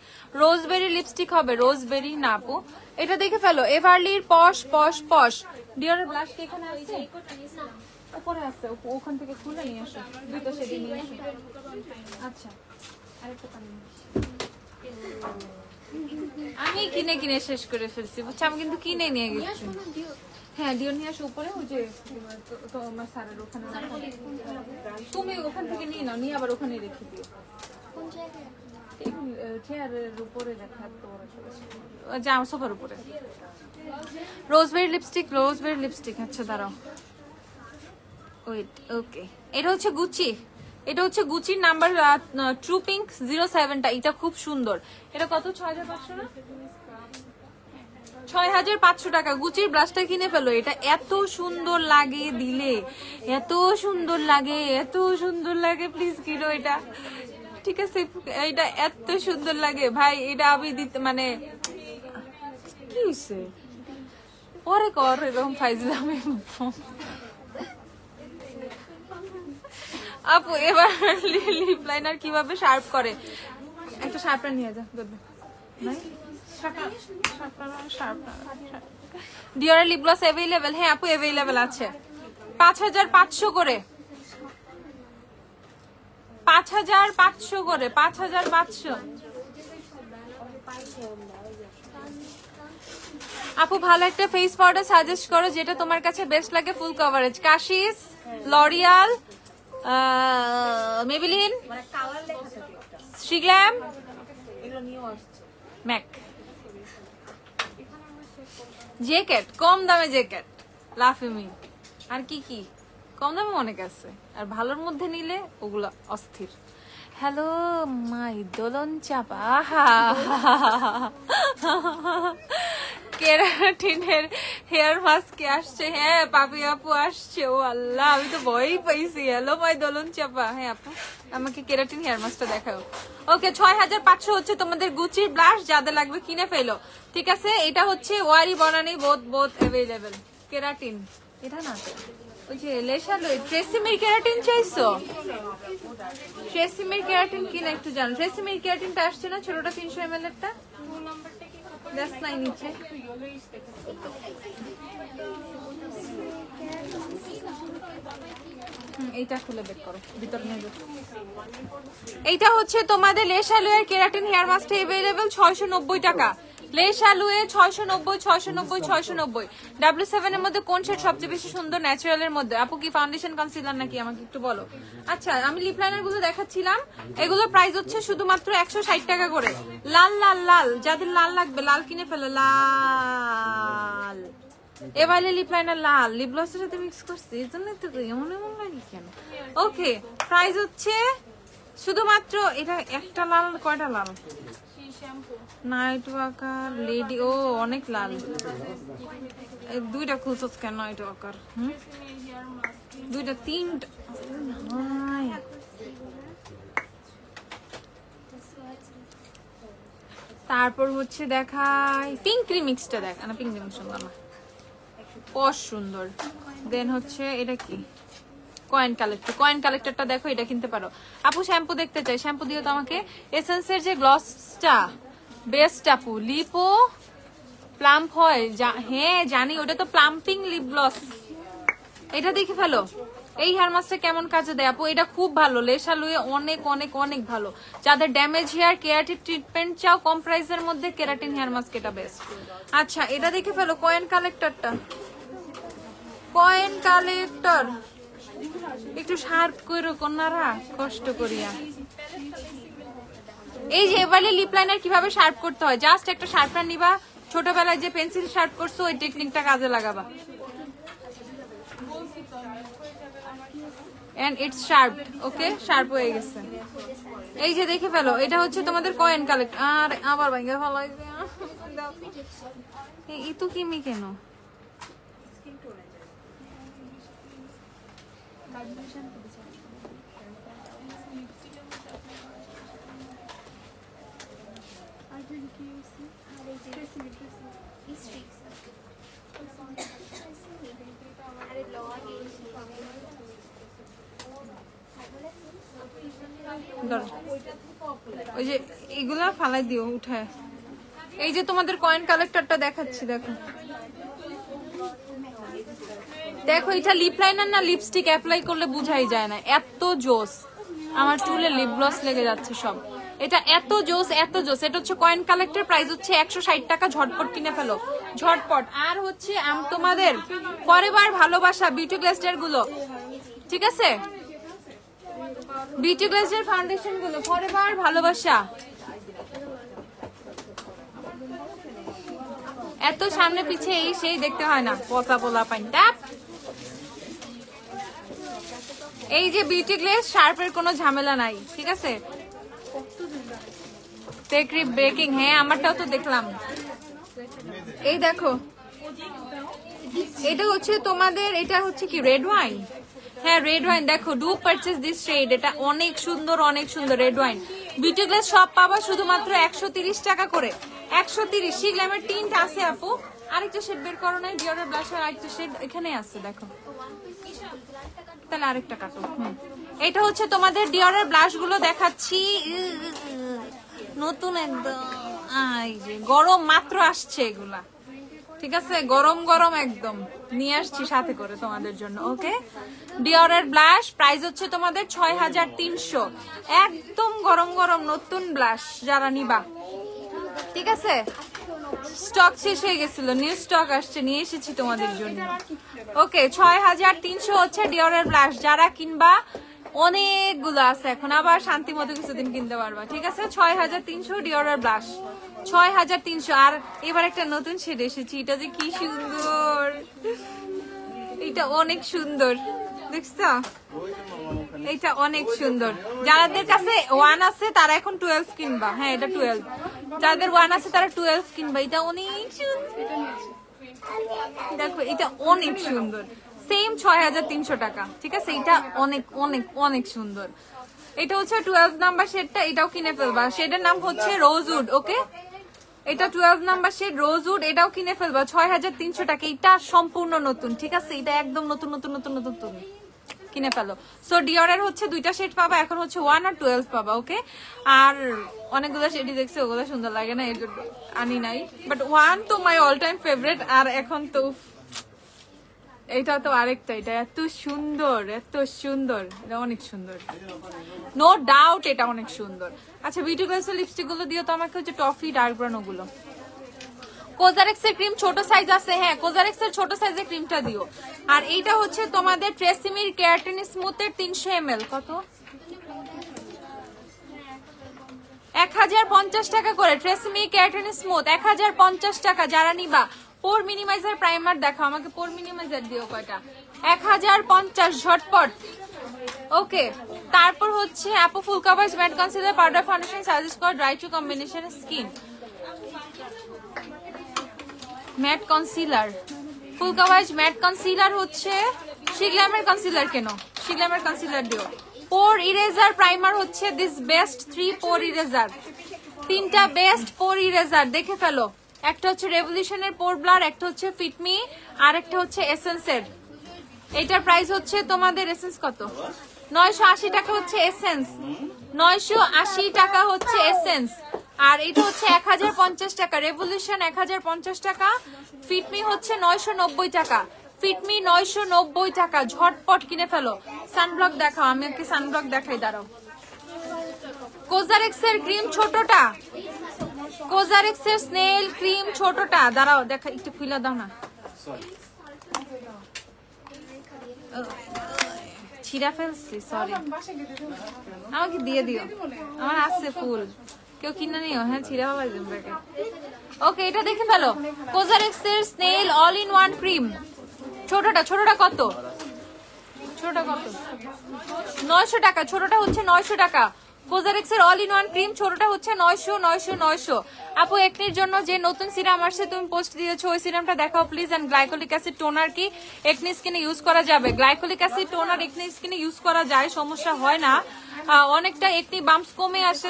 A: রোজবেরি লিপস্টিক হবে, রোজবেরি না আপু, এটা দেখে ফেলো। এভারলির পশ পশ পশ। ডিওরের ব্লাশ কি এখানে আছে? উপরে আছে, ওখান থেকে খুলে নিয়ে আসো, দুটো শেড নিয়ে আসো। আচ্ছা, আরেকটা পানি। আমি কিনে শেষ করে ফেলছি, বুঝছো? আমি কিন্তু কিনে নিয়ে গেছি। হ্যাঁ, ডিও নিয়ে আসো উপরে, ওই যে তোমার স্যারের ওখানে। তুমি ওখান থেকে নিয়ে নাও, নিয়ে আবার ওখানে রেখে দিও। চেয়ারের উপরে রাখা তো সোফার উপরে। রোজবেরি লিপস্টিক। আচ্ছা দাঁড়াও, ওয়েট। ওকে, এটা হচ্ছে গুচির নাম্বার ট্রু পিঙ্ক 07টা। এটা খুব সুন্দর। এটা কত, 6500 না? 6500 টাকা। গুচির ব্রাশটা কিনে ফেলো, এটা এত সুন্দর লাগে দিলে, এত সুন্দর লাগে। প্লিজ কিনো এটা, ঠিক আছে? এটা এত সুন্দর লাগে ভাই, এটা আমি দিতে মানে কি হইছে পরে কর এরকম ফাইজলামি। আপু এবার লিপ লাইনার কিভাবে শার্প করে, একটা শার্পনার নিয়ে যা। ডিওরের লিপ গ্লস अवेलेबल? হ্যাঁ আপু अवेलेबल আছে। 5500 করে, 5500 করে, 5500। আপু ভালো একটা ফেস পাউডার সাজেস্ট করো যেটা তোমার কাছে বেস্ট লাগে, full coverage. Kashish, L'Oreal, Maybelline, Sheglam, MAC. Jacket, কম দামে জ্যাকেট, লাফিমি। আর কি কম দামে অনেক আছে, আর ভালোর মধ্যে নিলে ওগুলো অস্থির। হ্যালো মাই দোলন চাপা, কেরাটিনের হেয়ার মাস্ক আসছে। হ্যাঁ পাপি আপু আসছে। ও আল্লাহ, আমি তো ভয়ই পাইছি। হ্যালো মাই দোলন চাপা। হ্যাঁ আপু, আমাকে কেরাটিন হেয়ার মাস্কটা দেখাও। ওকে, 6500 হচ্ছে তোমাদের গুচির ব্লাশ, যাদের লাগবে কিনে ফেলো, ঠিক আছে? এটা হচ্ছে ওয়ারি বনানি, বোথ अवेलेबल। কেরাটিন এটা না, ওই যে লেশালো ট্রেসিমির কেরাটিন চাইছো? ট্রেসিমির কেরাটিন কিনা একটু জানো। ট্রেসিমির কেরাটিনটা আসছে না ছোটটা, 300 ml এরটা, দ্যাটস নাই নিচে। এইটা খুলে বের করো, ভিতর নিয়ে যাও। এইটা হচ্ছে তোমাদের লেশালুয়ের কেরাটিন হেয়ার মাস্ক अवेलेबल, 690 টাকা। লেশালুয়ে 690। W7 এর মধ্যে কোন শেড সবচেয়ে বেশি সুন্দর ন্যাচারালের মধ্যে? আপু কি ফাউন্ডেশন কনসিলার নাকি, আমাকে একটু বলো। আচ্ছা, আমি লিপ লাইনার গুলো দেখাচ্ছিলাম, এগুলো প্রাইস হচ্ছে শুধুমাত্র 160 টাকা করে। লাল, যাদের লাল লাগবে লাল কিনে ফেলো। লাল এবারে লিপ লাইনার লাল, লিপ গ্লসের সাথে মিক্স করছি, এর জন্য তো এমন লাগে কেন? ওকে, প্রাইস হচ্ছে শুধুমাত্র, এটা একটা লাল, কয়টা লাল? নাইট ওয়াকার, লেডি, ও অনেক লাল। দুইটা খুলছস কেন নাইট ওয়াকার? দুইটা, তিনটা। তারপর হচ্ছে দেখাই পিঙ্ক রিমিক্সটা, দেখ না পিঙ্ক রিমিক্স সুন্দর না, পশ সুন্দর। দেন হচ্ছে এটা কি, কয়েন কালেক্টরটা দেখো, এটা কিনতে পারো। আপু শ্যাম্পু দেখতে চাই, শ্যাম্পু দিও তো আমাকে। এসেন্সের যে গ্লসটা বেস্ট আপু, লিপো প্লাম্প হয়। হ্যাঁ জানি, ওটা তো প্লাম্পিং লিপ গ্লস। এটা দেখে ফেলো, এই হেয়ার মাস্কটা কেমন কাজে দেয় আপু? এটা খুব ভালো, লেশালুয়ে অনেক ভালো। যাদের ড্যামেজ হেয়ার কেরাটিন ট্রিটমেন্ট চাও কম প্রাইসের মধ্যে, কেরাটিন হেয়ার মাস্ক এটা বেস্ট। আচ্ছা, এটা দেখে ফেলো, কয়েন কালেক্টরটা, একটু শার্প করো কন্যারা, কষ্ট করিয়া। এই যে এবারে লিপ লাইনার কিভাবে শার্প করতে হয়, জাস্ট একটা শার্পনার নিবা, ছোটবেলায় যে পেন্সিল শার্প করছো ওই টেকনিকটা কাজে লাগাবা। And it's sharp, okay, sharp হয়ে গেছে। এই যে দেখে ফেলো, এটা হচ্ছে তোমাদের কয়েন কালেক্ট। আর আবার ভাঙা ভালো এই তো কিমি কেন ওই যে এগুলা ফালাই দিও উঠায়। এই যে তোমাদের কয়েন কালেক্টরটা দেখাচ্ছি, দেখো দেখো, এটা লিপ লাইনার না লিপস্টিক অ্যাপ্লাই করলে বুঝাই যায় না, এত জোস। আমার চুলে লিপ গ্লস লেগে যাচ্ছে সব। এটা এত জোস, এত জোস। এটা হচ্ছে কয়েন কালেক্টর, প্রাইস হচ্ছে 160 টাকা। ঝটপট কিনে ফেলো, ঝটপট। আর হচ্ছে তোমাদের ফরএভার ভালোবাসা বিউটি গ্লেস্টার গুলো, ঠিক আছে, বিউটি গ্লেস্টার ফাউন্ডেশন গুলো ফরএভার ভালোবাসা। এত সামনে পিছে এই সেই দেখতে হয় না, পচা পোলা পাইন। এই যে বিউটি গ্লেজ শার্পের কোনো ঝামেলা নাই, ঠিক আছে। ব্রেকিং, হ্যাঁ আমারটাও তো দেখলাম। এই দেখো, এটা হচ্ছে তোমাদের, এটা হচ্ছে কি রেড ওয়াইন, হ্যাঁ রেড ওয়াইন। দেখো, ডু পারচেজ দিস শেড, এটা অনেক সুন্দর, অনেক সুন্দর রেড ওয়াইন। বিউটি গ্লেজ সব পাবা শুধুমাত্র 130 টাকা করে, 130। শিগ্লামের টিন্ট আছে আপু, আরেকটা শেড বের করো নাই, ডিওরের ব্লাশার আরেকটা শেড এখানে আছে, দেখো তাহলে আরেকটা কাটো। এটা হচ্ছে তোমাদের ডিওরের ব্লাশ গুলো দেখাচ্ছি, নতুন একদম, এই যে গরম মাত্র আসছে এগুলা, ঠিক আছে, গরম গরম একদম নিয়ে আসছি সাথে করে তোমাদের জন্য। ওকে, ডিওরের ব্লাশ প্রাইস হচ্ছে তোমাদের 6300, একদম গরম গরম নতুন ব্লাশ যারা নিবা, ঠিক আছে। স্টক শেষ হয়ে গেছিল, নিউ স্টক আসছে, নিয়ে এসেছি তোমাদের জন্য। ওকে, 6300 হচ্ছে ডিওরের ব্লাশ, যারা কিনবা অনেকগুলো আছে এখন, আবার শান্তি মতো কিছুদিন কিনতে পারবা, ঠিক আছে। 6300 ডিওরের ব্লাশ, 6300। আর এবার একটা নতুন শেড এসেছি, এটা যে কি সুন্দর, এটা অনেক সুন্দর, দেখছো, এটা অনেক সুন্দর। যাদের কাছে 1 আছে তারা এখন 12 কিনবা, হ্যাঁ এটা 12, যাদের 1 আছে তারা 12 কিনবা। এটা অনেক সুন্দর, দেখো এটা অনেক সুন্দর, সেম 6300 টাকা, ঠিক আছে। এটা অনেক অনেক অনেক সুন্দর। এটা হচ্ছে 12 নাম্বার শেডটা, এটাও কিনে ফেলবা। শেডের নাম হচ্ছে রোজউড, ওকে, এটা 12 নাম্বার শেড রোজউড, এটাও কিনে ফেলবা 6300 টাকা। এটা সম্পূর্ণ নতুন, ঠিক আছে, এটা একদম নতুন নতুন নতুন নতুন, কিনে ফেলো। সো ডিওরের হচ্ছে 2টা শেড পাবা, এখন হচ্ছে 1 আর 12 পাবা, ওকে। আর অনেকগুলো শেডই দেখছি, ওগুলো সুন্দর লাগে না, এর জন্য আনি নাই, বাট 1 তো মাই অল টাইম ফেভারিট। আর এখন তো এটা তো আরেকটা, এটা এত সুন্দর, এত সুন্দর, এটা অনেক সুন্দর, নো ডাউট এটা অনেক সুন্দর। আচ্ছা, বিউটি গ্লেসের লিপস্টিক গুলো দিও তো আমাকে, হচ্ছে টফি ডার্ক ব্রাউন ওগুলো। কোজারেক্স এর ক্রিম ছোট সাইজ আছে, হ্যাঁ কোজারেক্স এর ছোট সাইজের ক্রিমটা দিও। আর এইটা হচ্ছে তোমাদের ট্রেসিমির কেরাটিন স্মুথের 300 ml, কত 1050 টাকা করে। ট্রেসিমি কেরাটিন স্মুথ 1050 টাকা, যারা নিবা। পোর মিনিমাইজার প্রাইমার দেখো আমাকে, পোর মিনিমাইজার দিও কয়টা, 1050 ঝটপট, ওকে। তারপর হচ্ছে আপু full coverage matte concealer powder foundation suggest কর dry to combination skin. Matte concealer, full coverage matte concealer হচ্ছে শিগ্লামের কনসিলার, কেন শিগ্লামের কনসিলার দিও। পোর ইরেজার প্রাইমার হচ্ছে দিস বেস্ট 3 পোর ইরেজার, 3টা বেস্ট পোর ইরেজার দেখে ফেলো। একটা হচ্ছে রেভলিউশনের পোর ব্লার, একটা হচ্ছে ফিটমি, আর একটা হচ্ছে এসেন্সের। এটার প্রাইস হচ্ছে তোমাদের এসেন্স কত, 980 টাকা হচ্ছে এসেন্স, 980 টাকা হচ্ছে এসেন্স। আর এটা হচ্ছে 1050 টাকা, রেভলিউশন 1050 টাকা, ফিটমি হচ্ছে 990 টাকা, ফিটমি 990 টাকা, ঝটপট কিনে ফেলো। সানব্লক দেখাও, আমি ওকে সানব্লক দেখাই, দাঁড়াও। কোজারেক্স এর ক্রিম ছোটটা, কোজারেক্স এর স্নেল ক্রিম ছোটটা, দাঁড়াও দেখা, একটু খুলে দাও না, ছিঁড়া ফেলছি, সরি, আমাকে দিয়ে দিও, আমার আছে ফুল। কেউ কিনে নিও। হ্যাঁ ছিঁড়া হবে প্যাকেট। ওকে এটা দেখে ফেলো, কোজারেক্স এর snail all in one cream. ছোটটা কত? ছোটটা কত? 900 টাকা। ছোটটা হচ্ছে 900 টাকা। কোজারেক্স এর অল ইন ওয়ান ক্রিম, ছোটটা হচ্ছে 900। আপু একনির জন্য যে নতুন সিরাম আসছে তুমি পোস্ট দিয়েছো, ওই সিরামটা দেখাও please. And glycolic acid toner কি একনি স্কিনে ইউজ করা যাবে? গ্লাইকোলিক অ্যাসিড টোনার একনি স্কিনে ইউজ করা যায়, সমস্যা হয় না। অনেকটা একনি বাম্পস কমে আসে,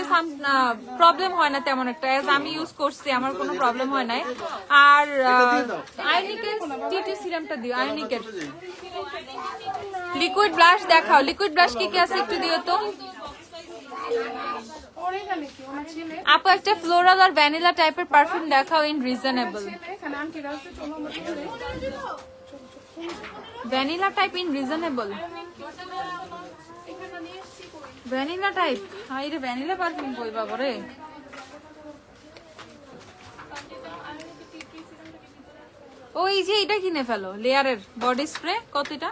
A: প্রবলেম হয় না তেমন একটা। আমি ইউজ করছি, আমার কোনো প্রবলেম হয় নাই। আর আয়োনিকের টিটি সিরামটা দিও। আয়োনিকের লিকুইড ব্লাশ দেখাও। লিকুইড ব্লাশ কি কি আছে একটু দিও তো। আপু একটা ফ্লোরাল আর ভ্যানিলা টাইপের পারফিউম দেখাও in reasonable. Vanilla type in reasonable. Vanilla type, হাই রে ভ্যানিলা পারফিউম কই বাবা রে। ওই যে এটা কিনে ফেলো, লেয়ারের বডি স্প্রে। কত এটা?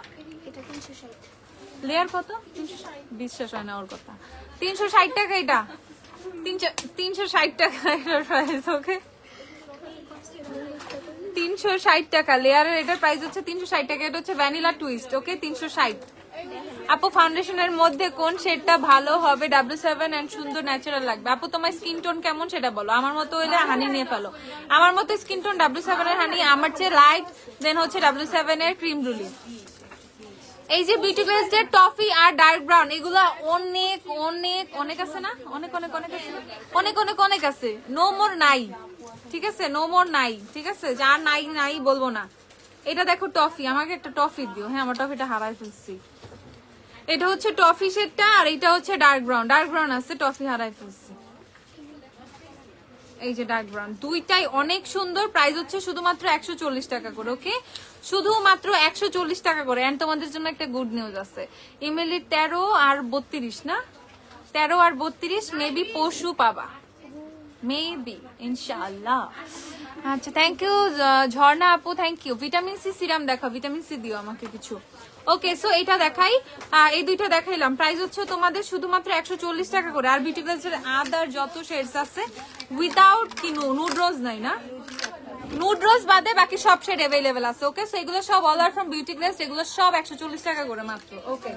A: লেয়ার কত? বিশ্বাস হয় না ওর কথা। 360 টাকা এটা। 360 টাকা এটার প্রাইস। ওকে 360 টাকা লেয়ারের, এটার প্রাইস হচ্ছে 360 টাকা। এটা হচ্ছে ভ্যানিলা টুইস্ট। ওকে 360। আপু ফাউন্ডেশনের মধ্যে কোন শেডটা ভালো হবে? W7 এন্ড সুন্দর ন্যাচারাল লাগবে। আপু তোমার স্কিন টোন কেমন সেটা বলো। আমার মতো হইলে হানি নিয়ে ফেলো। আমার মতো স্কিন টোন W7 এর হানি, আমার চেয়ে লাইট দেন হচ্ছে W7 এর ক্রিম রুলি। এই যে বিউটি গ্লেজের টফি আর ডার্ক ব্রাউন, এগুলা অনেক অনেক অনেক আছে না? অনেক অনেক অনেক আছে, অনেক অনেক অনেক আছে। নো মোর নাই, ঠিক আছে? নো মোর নাই, ঠিক আছে? যা নাই নাই বলবো না। এটা দেখো টফি, আমাকে একটা টফি দিও। হ্যাঁ আমার টফিটা হারাই ফেলছি। এটা হচ্ছে টফি শেডটা, আর এটা হচ্ছে ডার্ক ব্রাউন। ডার্ক ব্রাউন আছে, টফি হারাই ফেলছি। এই যে ডার্ক ব্রাউন, দুইটাই অনেক সুন্দর। প্রাইস হচ্ছে শুধুমাত্র 140 টাকা করে। ওকে শুধুমাত্র 140 টাকা করে। এন্ড তোমাদের জন্য একটা গুড নিউজ আছে, ইমেলি 13 আর 32 না, 13 আর 32 মেবি পরশু পাবা, মেবি ইনশাআল্লাহ। আচ্ছা থ্যাংক ইউ ঝর্ণা আপু, thank you. Vitamin C serum দেখাও, ভিটামিন সি দিও আমাকে কিছু। ওকে সো এটা দেখাই, এই দুইটা দেখাইলাম। প্রাইস হচ্ছে তোমাদের শুধুমাত্র 140 টাকা করে। আর বিউটি গ্লেজের আদার যত শেডস আছে উইদাউট কি নুড রোজ নাই না, নুড রোজ বাদে বাকি সব শেড अवेलेबल আছে। ওকে সো এগুলো সব all are from beauty glaze, এগুলো সব 140 টাকা করে মাত্র। ওকে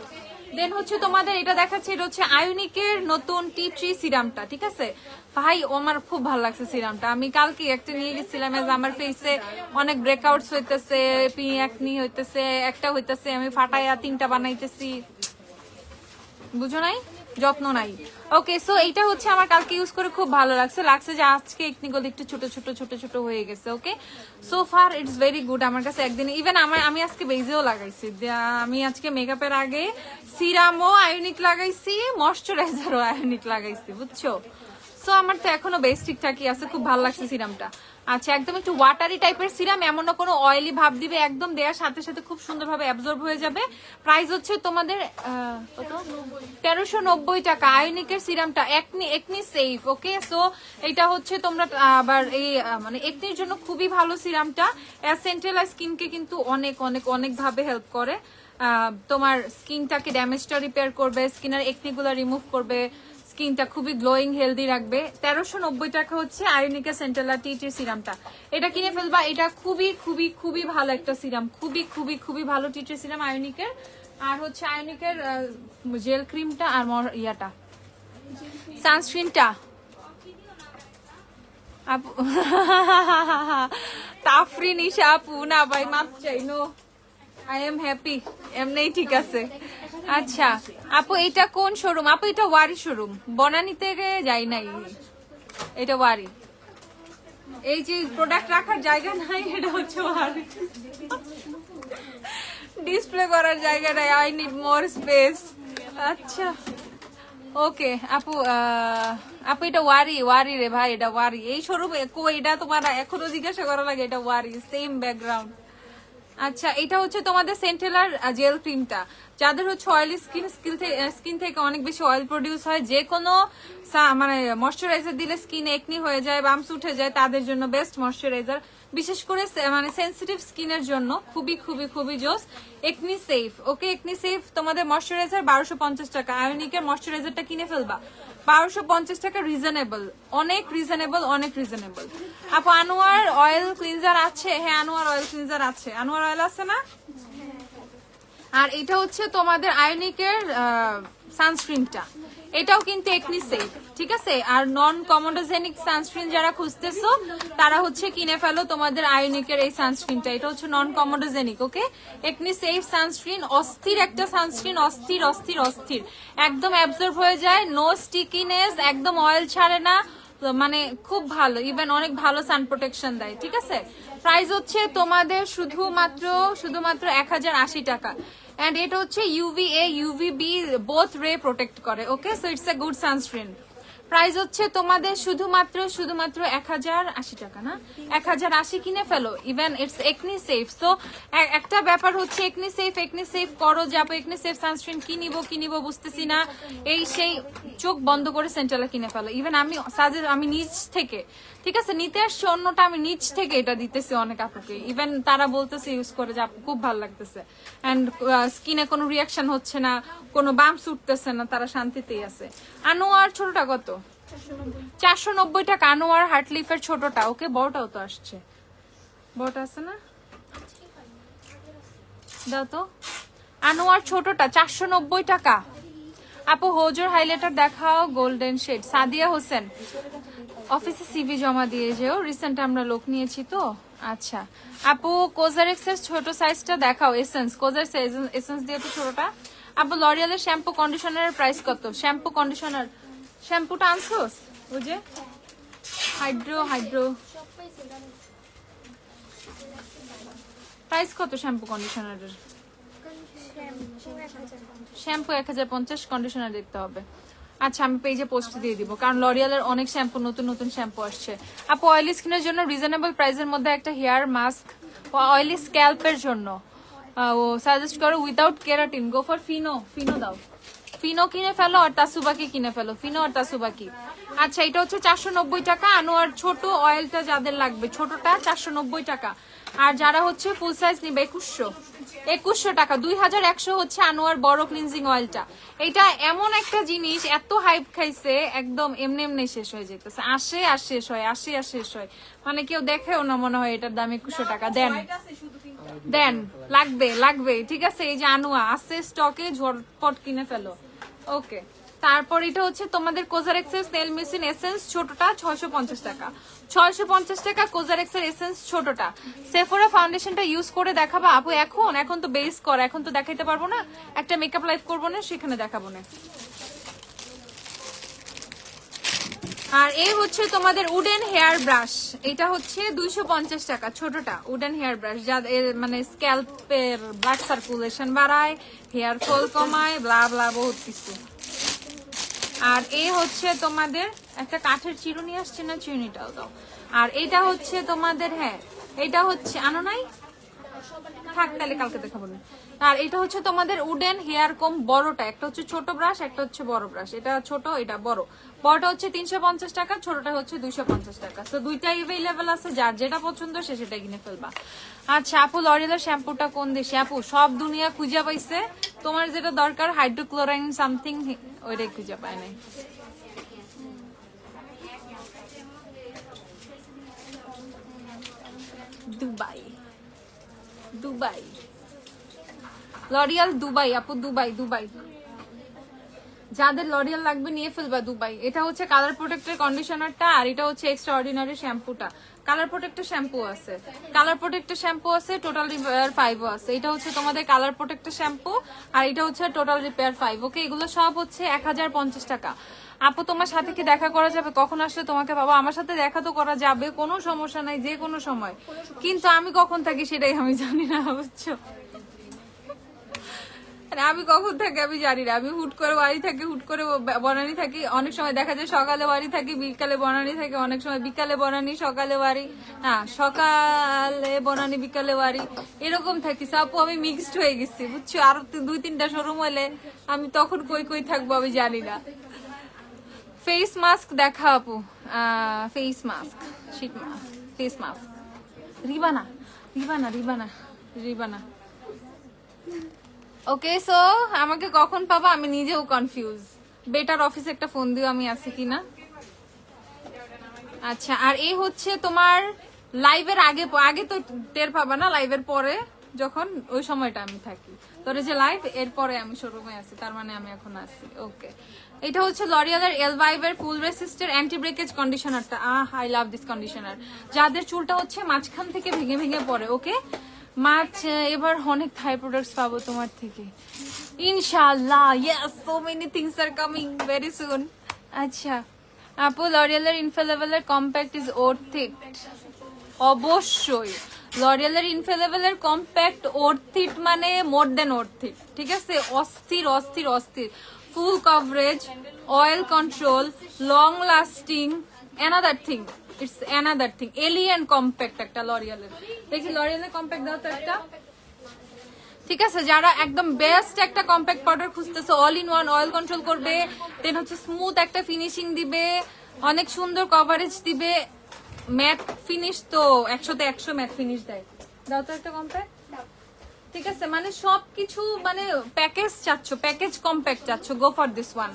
A: দেন হচ্ছে তোমাদের এটা দেখাচ্ছে, এটা হচ্ছে আয়োনিকের নতুন টি ট্রি সিরামটা, ঠিক আছে ভাই? আমার খুব ভালো লাগছে সিরামটা। আমি কালকে একটা নিয়ে গেছিলাম, আমার ফেসে অনেক ব্রেকআউটস হইতেছে, পিয়াকনি হইতেছে, একটা হইতেছে, আমি ফাটাইয়া 3টা বানাইতেছি, বুঝো নাই, যত্ন নাই। ওকে সো এইটা হচ্ছে আমার কালকে ইউজ করে খুব ভালো লাগছে যে আজকে একনিগুলো একটু ছোট ছোট ছোট ছোট হয়ে গেছে। Okay so far it's very good আমার কাছে। একদিন ইভেন আমি আজকে বেজেও লাগাইছি, আমি আজকে মেকআপের আগে সিরামও আয়োনিক লাগাইছি, ময়শ্চারাইজারও আয়োনিক লাগাইছি, বুঝছো? সো আমার তো এখনো বেস ঠিকঠাকই আছে, খুব ভালো লাগছে সিরামটা। আচ্ছা একদম একটু ওয়াটারি টাইপের সিরাম, এমন না কোনো অয়েলি ভাব দিবে, একদম দেওয়ার সাথে সাথে খুব সুন্দরভাবে অ্যাবজর্ব হয়ে যাবে। প্রাইস হচ্ছে তোমাদের 1390 টাকা আয়োনিকের সিরামটা, একনি সেফ। ওকে সো এটা হচ্ছে তোমরা আবার এই মানে একনির জন্য খুবই ভালো সিরামটা। সেন্ট্রাল স্কিনকে কিন্তু অনেক অনেক অনেক ভাবে হেল্প করে, তোমার স্কিনটাকে ড্যামেজটা রিপেয়ার করবে, স্কিনের একনিগুলো রিমুভ করবে, স্কিনটা খুবই গ্লোয়িং হেলদি রাখবে। 1390 টাকা হচ্ছে আয়োনিকা সেন্টেলা টি ট্রি সিরামটা, এটা কিনে ফেলবা। এটা খুবই খুবই খুবই ভালো একটা সিরাম, খুবই খুবই খুবই ভালো টি ট্রি সিরাম আয়োনিকের। আর হচ্ছে আয়োনিকের জেল ক্রিমটা আর ইয়াটা সানস্ক্রিনটা আপু তাফরিন ইশা আপু, না ভাই মাপ চাই, নো আই এম হ্যাপি, এমনি ঠিক আছে। আচ্ছা আপু এটা কোন শোরুম? আপু এটা ওয়ারি শোরুম, বনানীতে যাই নাই, এটা ওয়ারি। এই যে প্রোডাক্ট রাখার জায়গা নাই, এটা হচ্ছে ওয়ারি, ডিসপ্লে করার জায়গা নাই, আই নিড মোর স্পেস। আচ্ছা ওকে আপু, আপু এটা ওয়ারি রে ভাই, এটা ওয়ারি। এই শোরুম এটা তোমার এখনো জিজ্ঞাসা করা লাগে, এটা ওয়ারি, সেম ব্যাকগ্রাউন্ড। আচ্ছা এটা হচ্ছে তোমাদের সেন্টেলার জেল ক্রিমটা, যাদের হচ্ছে অয়েলি স্কিন থেকে অনেক বেশি অয়েল প্রডিউস হয়, যে কোনো মানে ময়শ্চারাইজার দিলে স্কিন একনি হয়ে যায়, বাম্পস উঠে যায়, তাদের জন্য বেস্ট ময়শ্চারাইজার। বিশেষ করে মানে সেনসিটিভ স্কিনের জন্য খুবই খুবই খুবই জোস। একনি সেফ, ওকে একনি সেফ তোমাদের ময়শ্চারাইজার 1250 টাকা। আয়োনিকের ময়শ্চারাইজারটা কিনে ফেলবা 1250 টাকা, রিজনেবল, অনেক রিজনেবল, অনেক রিজনেবল। আপু আনোয়ার অয়েল ক্লিনজার আছে? হ্যাঁ আনোয়ার অয়েল ক্লিনজার আছে, আনোয়ার অয়েল আছে না? আর এটা হচ্ছে তোমাদের আয়োনিকের সানস্ক্রিনটা, এটাও কিন্তু একনি সেফ, ঠিক আছে। আর নন কমোডোজেনিক সানস্ক্রিন যারা খুঁজতেছো তারা হচ্ছে কিনে ফেলো তোমাদের আয়োনিকের এই সানস্ক্রিনটা, এটা হচ্ছে নন কমোডোজেনিক, ওকে। একনি সেফ সানস্ক্রিন, অস্থির একটা সানস্ক্রিন, অস্থির অস্থির অস্থির, একদম অ্যাবজর্ব হয়ে যায়, নো স্টিকিনেস, একদম অয়েল ছাড়ে না, মানে খুব ভালো, ইভেন অনেক ভালো সান প্রোটেকশন দেয়, ঠিক আছে। প্রাইস হচ্ছে তোমাদের শুধুমাত্র 1080 টাকা। এন্ড এটা হচ্ছে UVA UVB both ray protect করে, okay. So it's a good sunscreen. Price হচ্ছে তোমাদের শুধুমাত্র 1080 টাকা, না 1080 কিনে ফেলো, even it's acne safe. So একটা ব্যাপার হচ্ছে একনি সেফ করো, যাবো একনি সেফ সানস্ক্রিন কিনিব বুঝতেছি না, এই সেই চোখ বন্ধ করে সেন্টালা কিনে ফেলো। ইভেন আমি নিজ থেকে, ঠিক আছে, নিতে আসছি অন্যটা, আমি নিচ থেকে এটা দিতেছি অনেক আপুকে, ইভেন তারা বলতেছে ইউজ করে যে আপু খুব ভালো লাগতেছে, এন্ড স্কিনে কোনো রিয়াকশন হচ্ছে না, কোনো বাম্পস উঠতেছে না, তারা শান্তিতেই আছে। আনোয়ার ছোটটা কত? 490 টাকা। আনোয়ার হার্টলিফের ছোটটা, ওকে। বড়টাও তো আসছে, বড়টা আছে না, দাও তো। আনোয়ার ছোটটা 490 টাকা। আপু হোজোর হাইলাইটার দেখাও, গোল্ডেন শেড। সাদিয়া হোসেন, অফিসে সিভি জমা দিয়ে যেও, রিসেন্ট আমরা লোক নিয়েছি তো। আচ্ছা আপু কোজারেক্সের ছোট সাইজটা দেখাও, এসেন্স কোজার এসেন্স দিয়ে তো ছোটটা। আপু লরিয়ালের শ্যাম্পু কন্ডিশনারের প্রাইস কত? শ্যাম্পু কন্ডিশনার, শ্যাম্পুটা আনছোস? ওই যে হাইড্রো প্রাইস কত শ্যাম্পু কন্ডিশনারের? শ্যাম্পু 1050, কন্ডিশনার দেখতে হবে। আচ্ছা আমি পেজে পোস্ট দিয়ে দিব, কারণ লরিয়ালের অনেক শ্যাম্পু, নতুন নতুন শ্যাম্পু আসছে। আপু অয়েলি স্কিনের জন্য রিজনেবল প্রাইসের মধ্যে একটা হেয়ার মাস্ক, অয়েলি স্ক্যাল্পের জন্য সাজেস্ট করো without keratin. Go for Fino দাও, ফিনো কিনে ফেলো, আর তাসুবাকি কিনে ফেলো, ফিনো আর তাসুবাকি। আচ্ছা এটা হচ্ছে 490 টাকা। আনোয়ার ছোট অয়েলটা যাদের লাগবে, ছোটটা 490 টাকা। আর যারা হচ্ছে ফুল সাইজ নিবে 2100 টাকা। 2100 হচ্ছে আনোয়ার বড় ক্লিনজিং অয়েলটা। এটা এমন একটা জিনিস, এত হাইপ খাইছে, একদম এমনি শেষ হয়ে যেতেছে, আসে আর শেষ হয়, মানে কেউ দেখেও না মনে হয় এটার দাম 2100 টাকা। দেন লাগবে, ঠিক আছে। এই যে আনোয়া আছে স্টকে, ঝটপট কিনে ফেলো, ওকে। তারপর এটা হচ্ছে তোমাদের কোজারেক্সের স্নেল মেশিন এসেন্স ছোটটা 650 টাকা। 650 টাকা কোজারেক্সের এসেন্স ছোটটা। সেফোরা ফাউন্ডেশনটা ইউজ করে দেখাবা আপু? এখন তো বেস করা, এখন তো দেখাইতে পারবো না, একটা মেকআপ লাইভ করবো না, সেখানে দেখাবো না। আর এই হচ্ছে তোমাদের উডেন হেয়ার ব্রাশ, এটা হচ্ছে 250 টাকা ছোটটা। উডেন হেয়ার ব্রাশ যাদের মানে স্ক্যাল্পের ব্লাড সার্কুলেশন বাড়ায়, হেয়ার ফল কমায়, ব্লা ব্লা বহুত কিছু। আর এই হচ্ছে তোমাদের একটা কাঠের চিরুনি আসছে না, চিরুনিটাও দাও। আর এটা হচ্ছে তোমাদের, হ্যাঁ এটা হচ্ছে আনো নাই, থাক তাহলে কালকে দেখাবো না। আর এটা হচ্ছে তোমাদের উডেন হেয়ার কম বড়টা, একটা হচ্ছে ছোট ব্রাশ, একটা হচ্ছে বড় ব্রাশ। এটা ছোট, এটা বড়। বড়টা হচ্ছে 350 টাকা, ছোটটা হচ্ছে 250 টাকা। তো দুইটাই অ্যাভেলেবেল আছে, যার যেটা পছন্দ সে সেটা কিনে ফেলবা। আচ্ছা আপু লরিয়ালের শ্যাম্পুটা কোন দেশে? আপু সব দুনিয়া খুঁজে পাইছে, তোমার যেটা দরকার হাইড্রোক্লোরাইন সামথিং, ওইটাই খুঁজে পায় নাই। দুবাই লরিয়াল দুবাই, আপু দুবাই। যাদের লরিয়াল লাগবে নিয়ে ফেলবা দুবাই। এটা হচ্ছে কালার প্রোটেক্টের কন্ডিশনারটা, আর এটা হচ্ছে এক্সট্রা অর্ডিনারি শ্যাম্পুটা। কালার প্রোটেক্টের শ্যাম্পু আছে, টোটাল রিপেয়ার 5 আছে। এটা হচ্ছে তোমাদের কালার প্রোটেক্টের শ্যাম্পু, আর এটা হচ্ছে টোটাল রিপেয়ার 5, ওকে। এগুলো সব হচ্ছে 1050 টাকা। আপু তোমার সাথে কি দেখা করা যাবে? কখন আসলে তোমাকে পাবো? আমার সাথে দেখা তো করা যাবে, কোনো সমস্যা নাই, যে কোনো সময়, কিন্তু আমি কখন থাকি সেটাই আমি জানি না, বুঝছো। আমি কখন থাকি আমি জানি না, আমি হুট করে বাড়ি থাকি, হুট করে বনানি থাকি, অনেক সময় দেখা যায় সকালে বাড়ি থাকি বিকালে বনানি থাকি, অনেক সময় বিকালে বনানি সকালে বাড়ি, না সকালে বনানি বিকালে বাড়ি, এরকম থাকি। আপু আমি মিক্সড হয়ে গেছি বুঝছো, আর 2-3টা শোরুম হলে আমি তখন কই কই থাকবো আমি জানি না। ফেস মাস্ক দেখা আপু, face mask, sheet mask, face mask. Ribana Ribana Ribana Ribana okay. So আমাকে কখন পাবা আমি নিজেও কনফিউজ। বেটার অফিসে একটা ফোন দিও আমি আছি কিনা। আচ্ছা, আর এই হচ্ছে তোমার লাইভের আগে আগে তো টের পাবা না, লাইভের পরে যখন ওই সময়টা আমি থাকি, তোরে যে লাইভ এর পরে আমি শোরুমে আছি, তার মানে আমি এখন আছি। ওকে, এটা হচ্ছে লরিয়ালের এলভাইভের ফুল রেসিস্টের অ্যান্টি ব্রেকেজ কন্ডিশনারটা। I love this conditioner. যাদের চুলটা হচ্ছে মাঝখান থেকে ভেঙে ভেঙে পড়ে, ওকে এবার অনেক থাই প্রোডাক্টস পাবো তোমার থেকে ইনশাআল্লাহ। Yes, so many things are coming very soon. আচ্ছা আপু, লরিয়ালের ইনফেলেবলের কম্প্যাক্ট ইজ ওর্থ ইট। অবশ্যই লরিয়ালের ইনফেলেবলের কম্প্যাক্ট ওর্থ ইট মানে মোর দেন ওর্থ ইট, ঠিক আছে? অস্থির অস্থির অস্থির, ফুল coverage, oil control, long lasting, another thing, it's another thing, alien compact একটা লরিয়ালের। দেখি লরিয়ালের কম্প্যাক্ট দাও তো একটা, ঠিক আছে? যারা একদম বেস্ট একটা কম্প্যাক্ট পাউডার খুঁজতেছে, all in one, oil control করবে, দেন হচ্ছে স্মুথ একটা ফিনিশিং দিবে, অনেক সুন্দর কভারেজ দিবে, ম্যাট ফিনিশ তো 100তে 100 ম্যাট ফিনিশ দেয়। দাও তো একটা কম্প্যাক্ট, ঠিক আছে? মানে সবকিছু মানে প্যাকেজ চাচ্ছ, প্যাকেজ কম্প্যাক্ট চাচ্ছ, গো ফর দিস ওয়ান।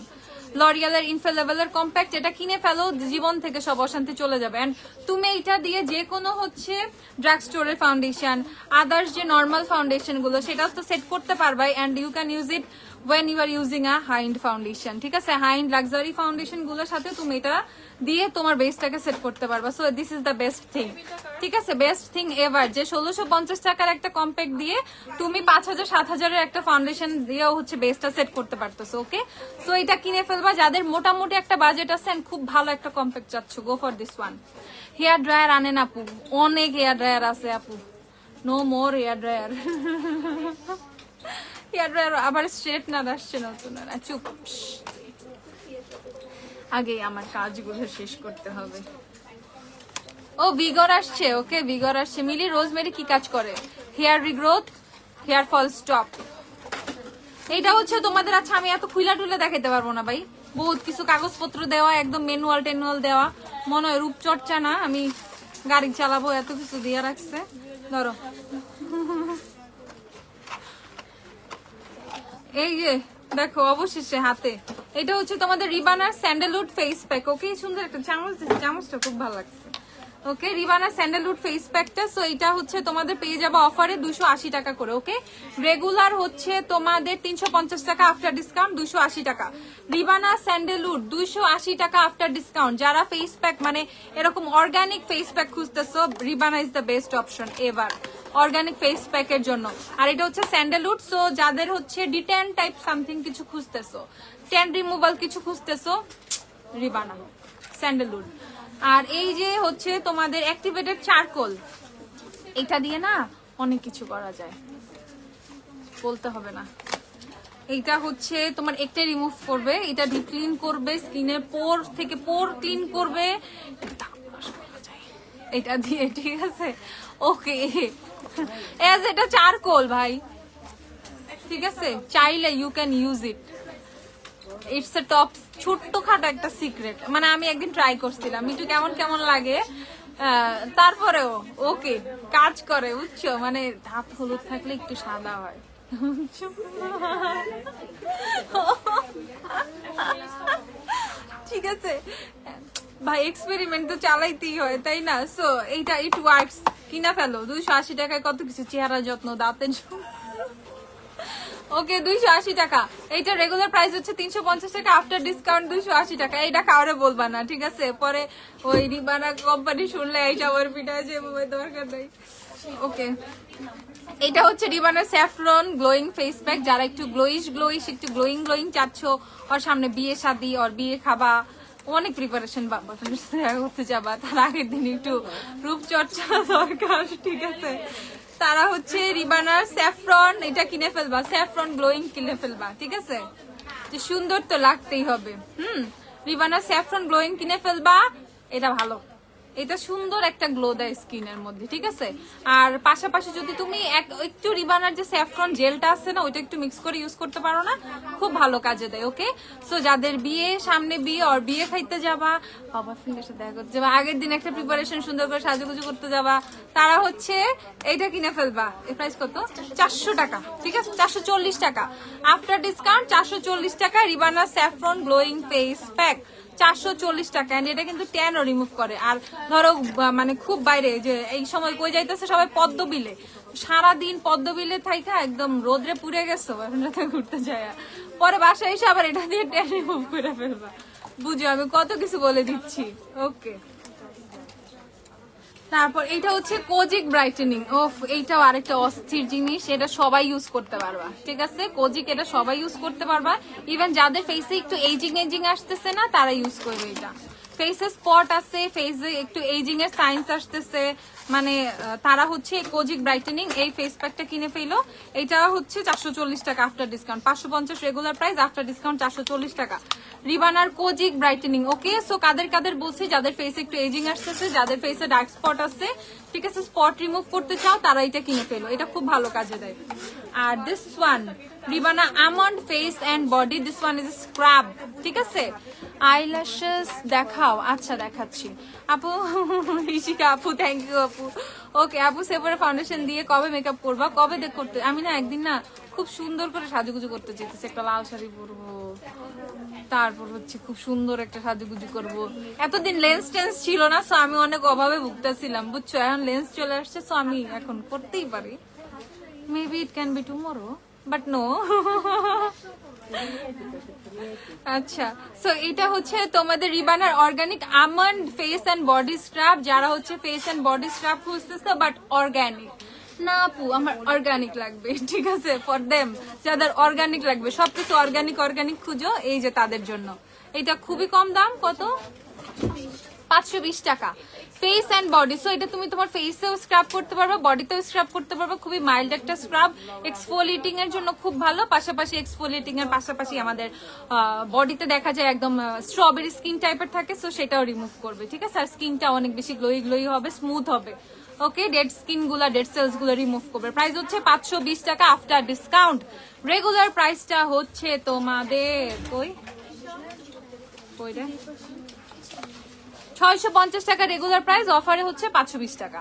A: লরিয়ালের ইনফেলেবলের কম্প্যাক্ট, এটা কিনে ফেলো, জীবন থেকে সব অশান্তি চলে যাবে। এন্ড তুমি এটা দিয়ে যে কোনো হচ্ছে ড্রাগ স্টোরের ফাউন্ডেশন, আদার্স যে নর্মাল ফাউন্ডেশন গুলো সেটাও তো সেট করতে পারবা। And you can use it when you are using a high-end foundation, ঠিক আছে? high-end luxury foundation গুলোর সাথে তুমি এটা দিয়ে তোমার বেসটাকে সেট করতে পারবা। So this is the best thing, ঠিক আছে? বেস্ট থিং এভার, যে 1650 টাকার একটা কম্প্যাক্ট দিয়ে তুমি 5000-7000 একটা ফাউন্ডেশন দিয়েও হচ্ছে বেসটা সেট করতে পারতেছো। ওকে, সো এটা কিনে ফেলবা যাদের মোটামুটি একটা বাজেট আছে এন্ড খুব ভালো একটা কম্প্যাক্ট চাচ্ছ, go for this one. Hair dryer আনেন আপু, অনেক হেয়ার ড্রায়ার আছে আপু, নো মোর হেয়ার ড্রায়ার। আবার স্ট্রেটনার আসছে নতুন, চুপ, আগে আমার কাজগুলো শেষ করতে হবে। ও ভিগর আসছে, ওকে ভিগর আসছে। মিলি রোজমেরি কি কাজ করে? Hair regrowth, hair fall stop. এইটা হচ্ছে তোমাদের, আচ্ছা আমি এত খুইলা টুলে দেখাইতে পারবো না ভাই, বহুত কিছু কাগজপত্র দেওয়া, একদম ম্যানুয়াল টেনুয়াল দেওয়া, মনে হয় রূপচর্চা না, আমি গাড়ি চালাবো, এত কিছু দিয়ে রাখছে। ধরো এই যে দেখো অবশেষে হাতে, এটা হচ্ছে তোমাদের রিবানার স্যান্ডেলউড ফেস প্যাক। ওকে, সুন্দর একটা চামচ, চামচটা খুব ভালো লাগছে। ওকে, রিবানা স্যান্ডেলউড ফেস প্যাকটা, সো এটা হচ্ছে তোমাদের পেয়ে যাবে অফারে 280 টাকা করে। ওকে, রেগুলার হচ্ছে তোমাদের 350 টাকা, আফটার ডিসকাউন্ট 280 টাকা। রিবানা স্যান্ডেলউড 280 টাকা আফটার ডিসকাউন্ট। যারা ফেস প্যাক মানে এরকম অর্গানিক ফেস প্যাক খুঁজতেছো, Ribana is the best option ever organic face প্যাকের জন্য। আর এটা হচ্ছে স্যান্ডেলউড, সো যাদের হচ্ছে ডিটেন টাইপ সামথিং কিছু খুঁজতেছো, ট্যান রিমুভাল কিছু খুঁজতেছো, রিবানা স্যান্ডেলউড। আর এই যে হচ্ছে তোমাদের অ্যাক্টিভেটেড চারকোল, এটা দিয়ে না অনেক কিছু করা যায়, বলতে হবে না। এইটা হচ্ছে তোমার একটা রিমুভ করবে, এটা ডিপ ক্লিন করবে, স্কিনের পোর থেকে পোর ক্লিন করবে, এটা দিয়ে, ঠিক আছে? ওকে, এজ এটা চারকোল ভাই, ঠিক আছে? চাইলে you can use it, it's a top, ছোট্টখাটো একটা সিক্রেট। মানে আমি একদিন ট্রাই করছিলাম, একটু কেমন কেমন লাগে, তারপরেও ওকে কাজ করে, বুঝছো? মানে দাঁত হলুদ থাকলে একটু সাদা হয়, ঠিক আছে ভাই? এক্সপেরিমেন্ট তো চালাইতেই হয়, তাই না? সো এইটা ইট ওয়ার্কস, কিনা ফেলো। 280 টাকায় কত কিছু, চেহারা যত্ন, দাঁতের। ওকে, 280 টাকা। এইটা রেগুলার প্রাইস হচ্ছে 350 টাকা, আফটার ডিসকাউন্ট 280 টাকা। এইটা কাউরে বলবা না, ঠিক আছে? পরে ওই রিবানা কোম্পানি শুনলে এই সবার পিঠা যে দরকার নেই। ওকে, এটা হচ্ছে রিবানার স্যাফরন গ্লোয়িং ফেস প্যাক। যারা একটু গ্লোইশ একটু গ্লোয়িং চাচ্ছ, ওর সামনে বিয়ে শাদী আর বিয়ে খাবা, অনেক প্রিপারেশন করতে যাবা, তার আগের দিন একটু রূপচর্চা দরকার, ঠিক আছে? তারা হচ্ছে রিবানার স্যাফরন এটা কিনে ফেলবা, স্যাফরন গ্লোয়িং কিনে ফেলবা, ঠিক আছে? যে সুন্দর তো লাগতেই হবে। রিবানার স্যাফরন গ্লোয়িং কিনে ফেলবা, এটা ভালো, এটা সুন্দর একটা গ্লো দেয় স্কিনের মধ্যে, ঠিক আছে? আর পাশাপাশি যদি তুমি একটু রিবানার যে স্যাফরন জেলটা আছে না, ওইটা একটু মিক্স করে ইউজ করতে পারো না, খুব ভালো কাজে দেয়। ওকে, সো যাদের বিয়ে, সামনে বিয়ে আর বিয়ে খাইতে যাবা, বাবার ফিঙ্গার সাথে দেখা করতে যাবা, আগের দিন একটা প্রিপারেশন সুন্দর করে সাজুগুজু করতে যাবা, তারা হচ্ছে এইটা কিনে ফেলবা। এর প্রাইস কত? 400 টাকা, ঠিক আছে? 440 টাকা আফটার ডিসকাউন্ট, 440 টাকা রিবানার স্যাফরন গ্লোয়িং ফেস প্যাক, 440 টাকা। এটা কিন্তু ট্যানও রিমুভ করে। আর ধরো মানে খুব বাইরে যে এই সময় কই যাইতেছে সবাই পদ্মবিলে, সারাদিন পদ্মবিলে থাইকা একদম রোদ্রে পুড়ে গেছো, এখন রাতে ঘুরতে যায়, পরে বাসায় এসে আবার এটা দিয়ে ট্যান রিমুভ করে ফেলবা। বুঝো আমি কত কিছু বলে দিচ্ছি। ওকে, তারপর এটা হচ্ছে কোজিক ব্রাইটেনিং। ওফ, এইটাও আরেকটা অস্থির জিনিস, এটা সবাই ইউজ করতে পারবা, ঠিক আছে? কোজিক এটা সবাই ইউজ করতে পারবা, ইভেন যাদের ফেসে একটু এইজিং আসতেছে না তারা ইউজ করবে এটা। ফেসে স্পট আছে, ফেসে একটু এইজিং এর সাইন্স আসতেছে, মানে তারা হচ্ছে কোজিক ব্রাইটেনিং এই ফেস প্যাকটা কিনে ফেলো। এটা হচ্ছে 440 টাকা after discount, 550 regular price, after discount 440 টাকা। রিবানার কোজিক ব্রাইটেনিং। ওকে, সো কাদের বলছি যাদের ফেসে একটু এজিং আসতেছে, যাদের ফেসে ডার্ক স্পট আছে, ঠিক আছে, স্পট রিমুভ করতে চাও, তারা এটা কিনে ফেলো, এটা খুব ভালো কাজে দেয়। আর this one Ribana almond face and body, this one is scrub, ঠিক আছে? আইল্যাশেস দেখাও, আচ্ছা দেখাচ্ছি আপু। ঋষিকা আপু, থ্যাংক ইউ আপু। ওকে আপু, সেপারে ফাউন্ডেশন দিয়ে কবে মেকআপ করবা? কবে করতে? আমি না একদিন না খুব সুন্দর করে সাজুগুজু করতে চাইতেছি, একটা লাল শাড়ি পরবো, তারপর হচ্ছে খুব সুন্দর একটা সাজুগুজু করবো। এতদিন লেন্স টেন্স ছিল না, সো আমি অনেক অভাবে ভুগতেছিলাম, বুঝছো? এখন লেন্স চলে আসছে, সো আমি এখন করতেই পারি। Maybe it can be tomorrow, but no. আচ্ছা, সো এটা হচ্ছে তোমাদের রিবানার organic almond face and body scrub. যারা হচ্ছে ফেস এন্ড বডি স্ক্রাব খুঁজতেছে বাট অর্গানিক না আপু, আমার অর্গানিক লাগবে, ঠিক আছে? ফর দেম, যাদের অর্গানিক লাগবে, সবকিছু অর্গানিক খুঁজো, এই যে তাদের জন্য এটা খুবই কম দাম। কত? 520 টাকা ফেস এন্ড বডি। সো এটা তুমি তোমার ফেসেও স্ক্রাব করতে পারবে, বডিতেও স্ক্রাব করতে পারবে, খুবই মাইল্ড একটা স্ক্রাব, এক্সফোলিয়েটিং এর জন্য খুব ভালো। পাশাপাশি এক্সফোলিয়েটিং এর পাশাপাশি আমাদের বডিতে দেখা যায় একদম স্ট্রবেরি স্কিন টাইপের থাকে, সো সেটাও রিমুভ করবে, ঠিক আছে? আর স্কিনটা অনেক বেশি গ্লোই হবে, স্মুথ হবে। ওকে, ডেড স্কিন গুলা, ডেড সেলস গুলো রিমুভ করবে। প্রাইস হচ্ছে 520 টাকা আফটার ডিসকাউন্ট। রেগুলার প্রাইসটা হচ্ছে তোমাদের 650 টাকা রেগুলার প্রাইস, অফারে হচ্ছে 520 টাকা।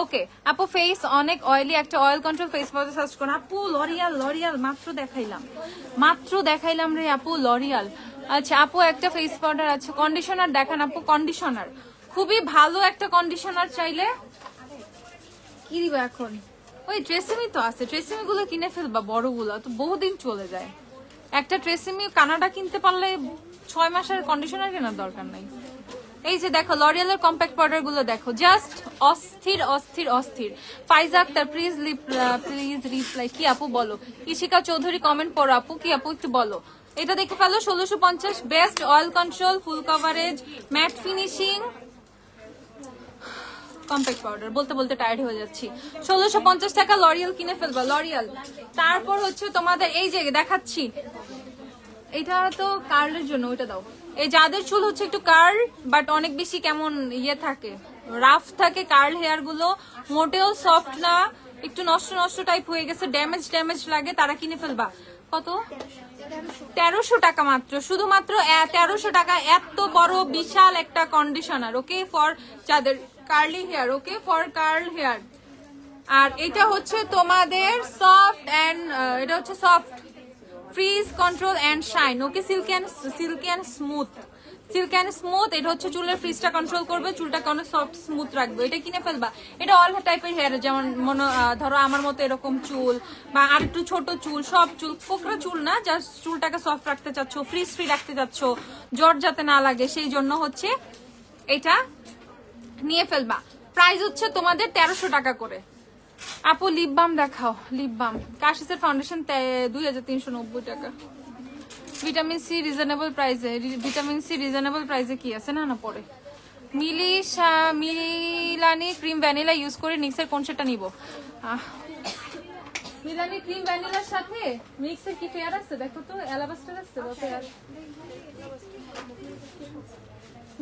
A: ওকে আপু, ফেস অনেক অয়েলি, একটা oil control face powder search করুন আপু। লরিয়াল মাত্র দেখাইলাম রে আপু, লরিয়াল। আচ্ছা আপু, একটা ফেস পাউডার আছে, কন্ডিশনার দেখান আপু। কন্ডিশনার খুবই ভালো একটা কন্ডিশনার, চাইলে কি দিবা এখন? ওই ট্রেসিমি তো আছে, ট্রেসিমি গুলো কিনে ফেলবা, বড়গুলো তো বহুদিন চলে যায়। একটা ট্রেসিমি কানাডা কিনতে পারলে 6 মাসের কন্ডিশনার কেনার দরকার নাই। এই যে দেখো লরিয়ালের কম্প্যাক্ট পাউডার গুলো দেখো, জাস্ট অস্থির। ফাইজা আক্তার, প্লিজ রিপ্লাই। কি আপু বলো? ইশিকা চৌধুরী কমেন্ট পড়ো আপু, কি আপু একটু বলো। এটা দেখে ফেলো, 1650, বেস্ট অয়েল কন্ট্রোল, ফুল coverage, mat finishing compact powder. বলতে টায়ার্ড হয়ে যাচ্ছি। 1650 টাকা লরিয়াল কিনে ফেলবা, লরিয়াল। তারপর হচ্ছে তোমাদের এই যে দেখাচ্ছি, এটা তো কার্লের জন্য, ওইটা দাও। এই যাদের চুল হচ্ছে একটু কার্ল বাট অনেক বেশি কেমন ইয়ে থাকে, রাফ থাকে, কার্ল হেয়ার গুলো মোটেও সফট না, একটু নষ্ট টাইপ হয়ে গেছে, ড্যামেজ লাগে, তারা কিনে ফেলবা। কত? 1300 টাকা মাত্র, শুধুমাত্র 1300 টাকা। এত বড় বিশাল একটা কন্ডিশনার, ওকে, ফর যাদের curly hair, okay, for curl hair. আর এটা হচ্ছে তোমাদের সফট এন্ড, এটা হচ্ছে soft frizz control and shine, okay, silky and smooth. এটা হচ্ছে চুলের ফ্রিজটা কন্ট্রোল করবে, চুলটাকে অনেক সফট স্মুথ রাখবে। এটা কিনে ফেলবা। এটা অল টাইপের হেয়ার, যেমন ধরো আমার মতো এরকম চুল বা আর একটু ছোট চুল, সব চুল, কোকড়া চুল না, জাস্ট চুলটাকে সফট রাখতে চাচ্ছ, ফ্রিজ ফ্রি রাখতে চাচ্ছ, জ্বর যাতে না লাগে, সেই জন্য হচ্ছে এটা নিয়ে ফেলবা। প্রাইস হচ্ছে তোমাদের 1300 টাকা করে। আপু লিপ বাম দেখাও, লিপ বাম। কাশিসের ফাউন্ডেশন 2390 টাকা। ভিটামিন সি রিজনেবল প্রাইসে কি আছে না পরে? মিলানি ক্রিম ভ্যানিলা ইউজ করে নিক্সের কোন সেটা নিব? মিলানি ক্রিম ভ্যানিলার সাথে মিক্সের কি ফেয়ার আছে দেখো তো, অ্যালাবাস্টার আছে বা ফেয়ার?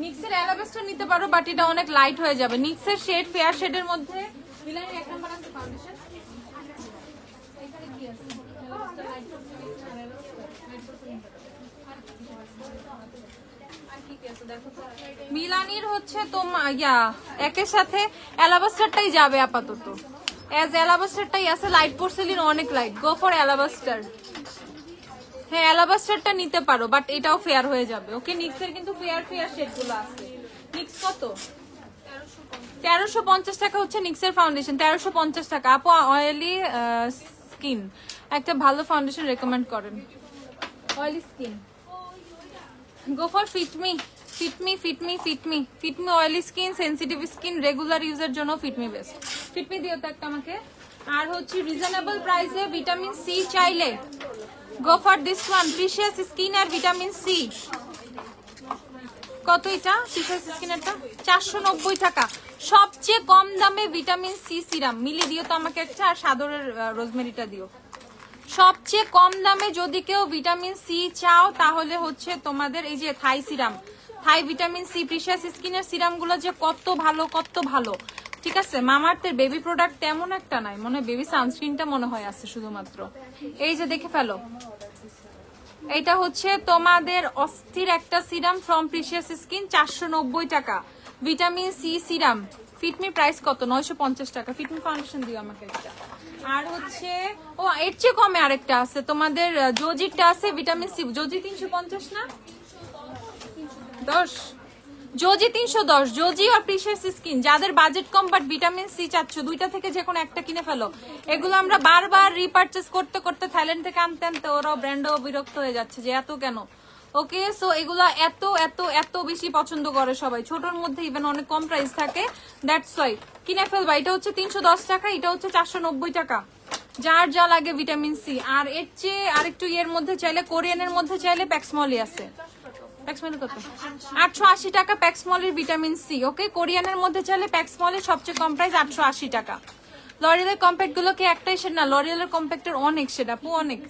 A: নিক্সের অ্যালাবাস্টার নিতে পারো, বাট এটা অনেক লাইট হয়ে যাবে। নিক্সের শেড ফেয়ার শেডের মধ্যে মিলানি 1 নাম্বার আছে ফাউন্ডেশন। এখানে কি আছে? অ্যালাবাস্টার লাইট মিলানির হচ্ছে তোমার একের সাথে অ্যালাবাস্টারটাই যাবে আপাতত, এজ অ্যালাবাস্টারটাই আছে। লাইট পোর্সেলিন অনেক লাইট, গো ফর অ্যালাবাস্টার। হ্যাঁ অ্যালাবাস্টারটা নিতে পারো, বাট এটাও ফেয়ার হয়ে যাবে। ওকে নিক্সের কিন্তু ফেয়ার শেডগুলো আছে। নিক্স কত? 1350 টাকা হচ্ছে নিক্সের ফাউন্ডেশন, 1350 টাকা। আপু অয়েলি স্কিন একটা ভালো ফাউন্ডেশন রেকমেন্ড করেন। Oily skin go for Fit Me oily skin, sensitive skin, regular ইউজের জন্য ফিটমি বেস্ট। ফিটমি দিও তো একটা আমাকে। আর হচ্ছে রিজনেবল প্রাইসে ভিটামিন সি চাইলে go for this one, Precious Skin আর ভিটামিন সি। কত এটা? প্রিশিয়াস স্কিনেরটা 490 টাকা। সবচেয়ে কম দামে ভিটামিন সি সিরাম। মিলি দিও তো আমাকে একটা, আর সাদরের রোজমেরিটা দিও। সবচেয়ে কম দামে যদি কেউ ভিটামিন সি চাও তাহলে হচ্ছে তোমাদের এই যে থাই সিরাম, থাই ভিটামিন সি প্রিশিয়াস স্কিনের সিরাম গুলো যে কত ভালো। ঠিক আছে, মামাআর্থের বেবি প্রোডাক্ট তেমন একটা নাই, মনে হয় বেবি সানস্ক্রিনটা মনে হয় আছে শুধুমাত্র। এই যে দেখে ফেলো, এটা হচ্ছে তোমাদের অস্থির একটা সিরাম ফ্রম প্রিশিয়াস স্কিন, 490 টাকা vitamin C serum. Fit Me price কত? 950 টাকা। ফিটমি ফাউন্ডেশন দিও আমাকে একটা। আর হচ্ছে এর চেয়ে কমে আরেকটা আছে তোমাদের, জোজিটা আছে ভিটামিন সি। জোজি 350 না 10, জোজি 310। জোজি আর প্রিশিয়াস স্কিন, যাদের বাজেট কম বাট ভিটামিন সি চাচ্ছ, দুইটা থেকে যে কোনো একটা কিনে ফেলো। এগুলো আমরা বারবার রিপারচেস করতে থাইল্যান্ড থেকে আনতে ওরাও ব্র্যান্ডও বিরক্ত হয়ে যাচ্ছে যে এত কেন। ওকে, সো এগুলা এত বেশি পছন্দ করে সবাই, ছোটর মধ্যে ইভেন অনেক কম প্রাইস থাকে, দ্যাটস ওয়াই কিনে ফেলবা। এটা হচ্ছে 310 টাকা, এটা হচ্ছে 490 টাকা। যার যা লাগে ভিটামিন সি। আর এর চেয়ে আরেকটু ইয়ের মধ্যে চাইলে, কোরিয়ানের মধ্যে চাইলে প্যাক্সমলি আছে। প্যাক্সমলি কত? 880 টাকা প্যাক্সমলির ভিটামিন সি। ওকে, কোরিয়ানের মধ্যে চাইলে প্যাক্সমলির সবচেয়ে কম প্রাইস 880 টাকা। লরিয়ালের কম্প্যাক্ট গুলোকে একটাই শেড না, লরিয়ালের কম্প্যাক্টের অনেক শেড আপু, অনেক।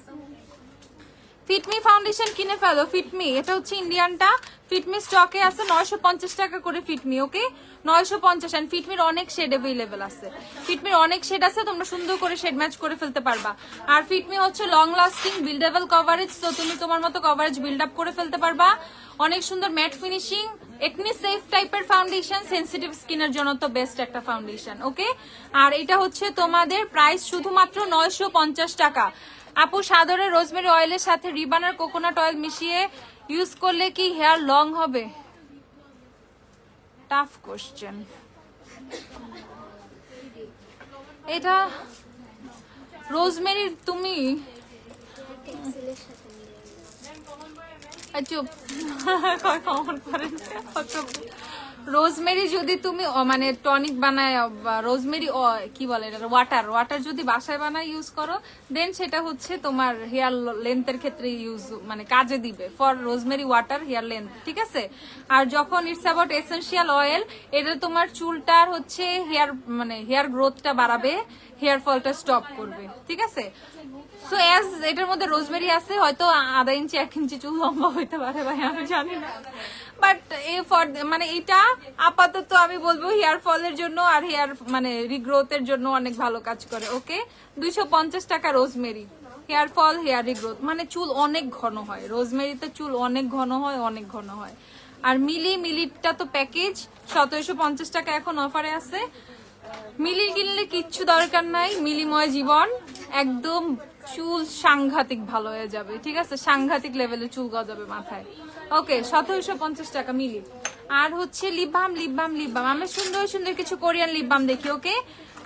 A: ফিটমি ফাউন্ডেশন কিনে ফেলো। ফিটমি এটা হচ্ছে ইন্ডিয়ানটা, ফিটমি স্টকে আছে 950 টাকা করে ফিটমি। ওকে 950। এন্ড ফিটমির অনেক শেড अवेलेबल আছে, ফিটমির অনেক শেড আছে, তোমরা সুন্দর করে শেড ম্যাচ করে ফেলতে পারবা। আর ফিটমি হচ্ছে লং লাস্টিং বিল্ডেবল কভারেজ, তো তুমি তোমার মতো কভারেজ বিল্ড আপ করে ফেলতে পারবা। অনেক সুন্দর ম্যাট ফিনিশিং, একনি সেফ টাইপের ফাউন্ডেশন, সেনসিটিভ স্কিনের জন্য তো বেস্ট একটা ফাউন্ডেশন। ওকে, আর এটা হচ্ছে তোমাদের প্রাইস শুধুমাত্র 950 টাকা। আপু সাদরে রোজমেরি অয়েলের সাথে রিবান আর কোকোনাট অয়েল মিশিয়ে ইউজ করলে কি হেয়ার লং হবে? টাফ কোশ্চেন এটা। রোজমেরি তুমি রোজমেরি যদি তুমি মানে টনিক বানায়, রোজমেরি কি বলে এটা, ওয়াটার যদি বাসায় বানায় ইউজ করো, দেন সেটা হচ্ছে তোমার হেয়ার লেন্থের ক্ষেত্রে ইউজ মানে কাজে দিবে। For rosemary water hair length, ঠিক আছে। আর যখন ইটস অ্যাবাউট এসেনশিয়াল অয়েল, এটা তোমার চুলটার হচ্ছে হেয়ার গ্রোথটা বাড়াবে, হেয়ার ফলটা স্টপ করবে, ঠিক আছে। সো এজ এটার মধ্যে রোজমেরি আছে, হয়তো আধা ইঞ্চি 1 ইঞ্চি চুল লম্বা হইতে পারে ভাই, আমি জানি না, বাট মানে এটা আপাতত আমি বলবো হেয়ার ফলের জন্য আর হেয়ার মানে রিগ্রোথের জন্য অনেক ভালো কাজ করে। ওকে 250 টাকা rosemary, hair fall hair regrowth, মানে চুল অনেক ঘন হয় রোজমেরিতে, চুল অনেক ঘন হয়। আর মিলিটা তো প্যাকেজ 1750 টাকা এখন অফারে আছে। মিলি কিনলে কিচ্ছু দরকার নাই, মিলিময় জীবন, একদম চুল সাংঘাতিক ভালো হয়ে যাবে, ঠিক আছে, সাংঘাতিক লেভেলের চুল গজাবে মাথায়। ওকে 1750 টাকা মিলি। আর হচ্ছে লিপ বাম, আমরা সুন্দর কিছু কোরিয়ান লিপ বাম দেখি। ওকে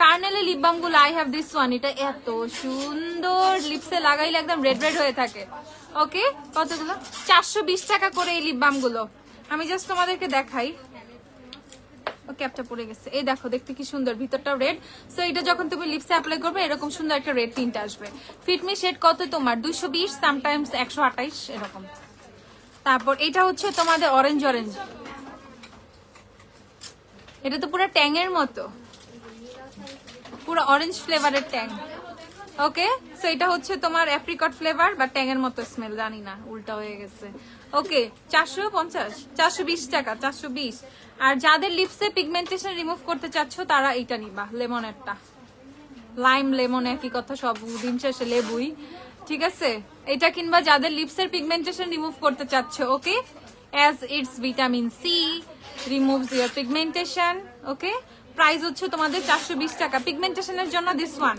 A: কার্নেলের লিপ বাম গুলো, আই হ্যাভ দিস ওয়ান, এটা এত সুন্দর, লিপসে লাগাইলে একদম রেড হয়ে থাকে। ওকে কতগুলো? 420 টাকা করে এই লিপ বাম গুলো। আমি জাস্ট তোমাদেরকে দেখাই, ক্যাপটা পড়ে গেছে, এই দেখো দেখতে কি সুন্দর, ভিতরটাও রেড। সো এটা যখন তুমি লিপসে অ্যাপ্লাই করবে এরকম সুন্দর একটা রেড টিন্ট আসবে। ফিটমি শেড কত তোমার? 220, সামটাইমস 128 এরকম। তারপর এটা হচ্ছে তোমাদের অরেঞ্জ, এটা তো পুরো ট্যাং এর মতো, পুরো অরেঞ্জ ফ্লেভারের ট্যাং। ওকে, সো এটা হচ্ছে তোমার অ্যাপ্রিকট ফ্লেভার বা ট্যাং এর মতো স্মেল, জানি না উল্টা হয়ে গেছে। ওকে 450, 420 টাকা, 420। আর যাদের লিপসে পিগমেন্টেশন রিমুভ করতে চাচ্ছ তারা এইটা নিবা, লেমনেরটা। লাইম লেমন একই কথা, সব দিন শেষে লেবুই, ঠিক আছে। এটা কিনবা যাদের লিপসের পিগমেন্টেশন রিমুভ করতে চাচ্ছ। Okay, as it's vitamin C removes your pigmentation. Okay, price হচ্ছে তোমাদের 420 টাকা পিগমেন্টেশনের জন্য। দিস ওয়ান,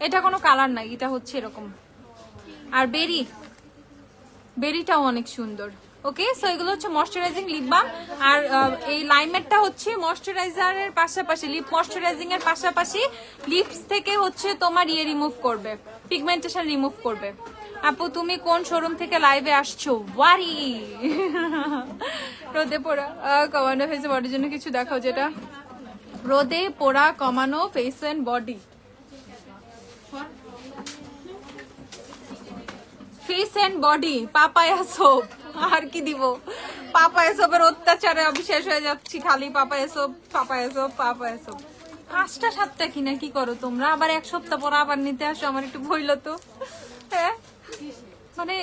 A: এটা কোনো কালার নাই, এটা হচ্ছে এরকম। আর বেরিটাও অনেক সুন্দর। ওকে, সো এগুলো হচ্ছে ময়শ্চারাইজিং লিপ বাম। আর এই লাইমেরটা হচ্ছে ময়শ্চারাইজারের পাশাপাশি, লিপ ময়শ্চারাইজিং এর পাশাপাশি লিপস থেকে হচ্ছে তোমার ইয়ে রিমুভ করবে, পিগমেন্টেশন রিমুভ করবে। আপু তুমি কোন শোরুম থেকে লাইভে আসছো? ওয়ারি রোদে পোড়া কমানো ফেস বডির জন্য কিছু দেখাও, যেটা রোদে পোড়া কমানো face and body. Face and body papaya soap. আর কি দিব? পাপায়া সোপের অত্যাচারে আমি শেষ হয়ে যাচ্ছি, খালি papaya soap, papaya soap, papaya soap. 5টা 7টা কিনা কি করো তোমরা? আবার 1 সপ্তাহ পর আবার নিতে আসো, আমার একটু ভইল তো। হ্যাঁ, মানে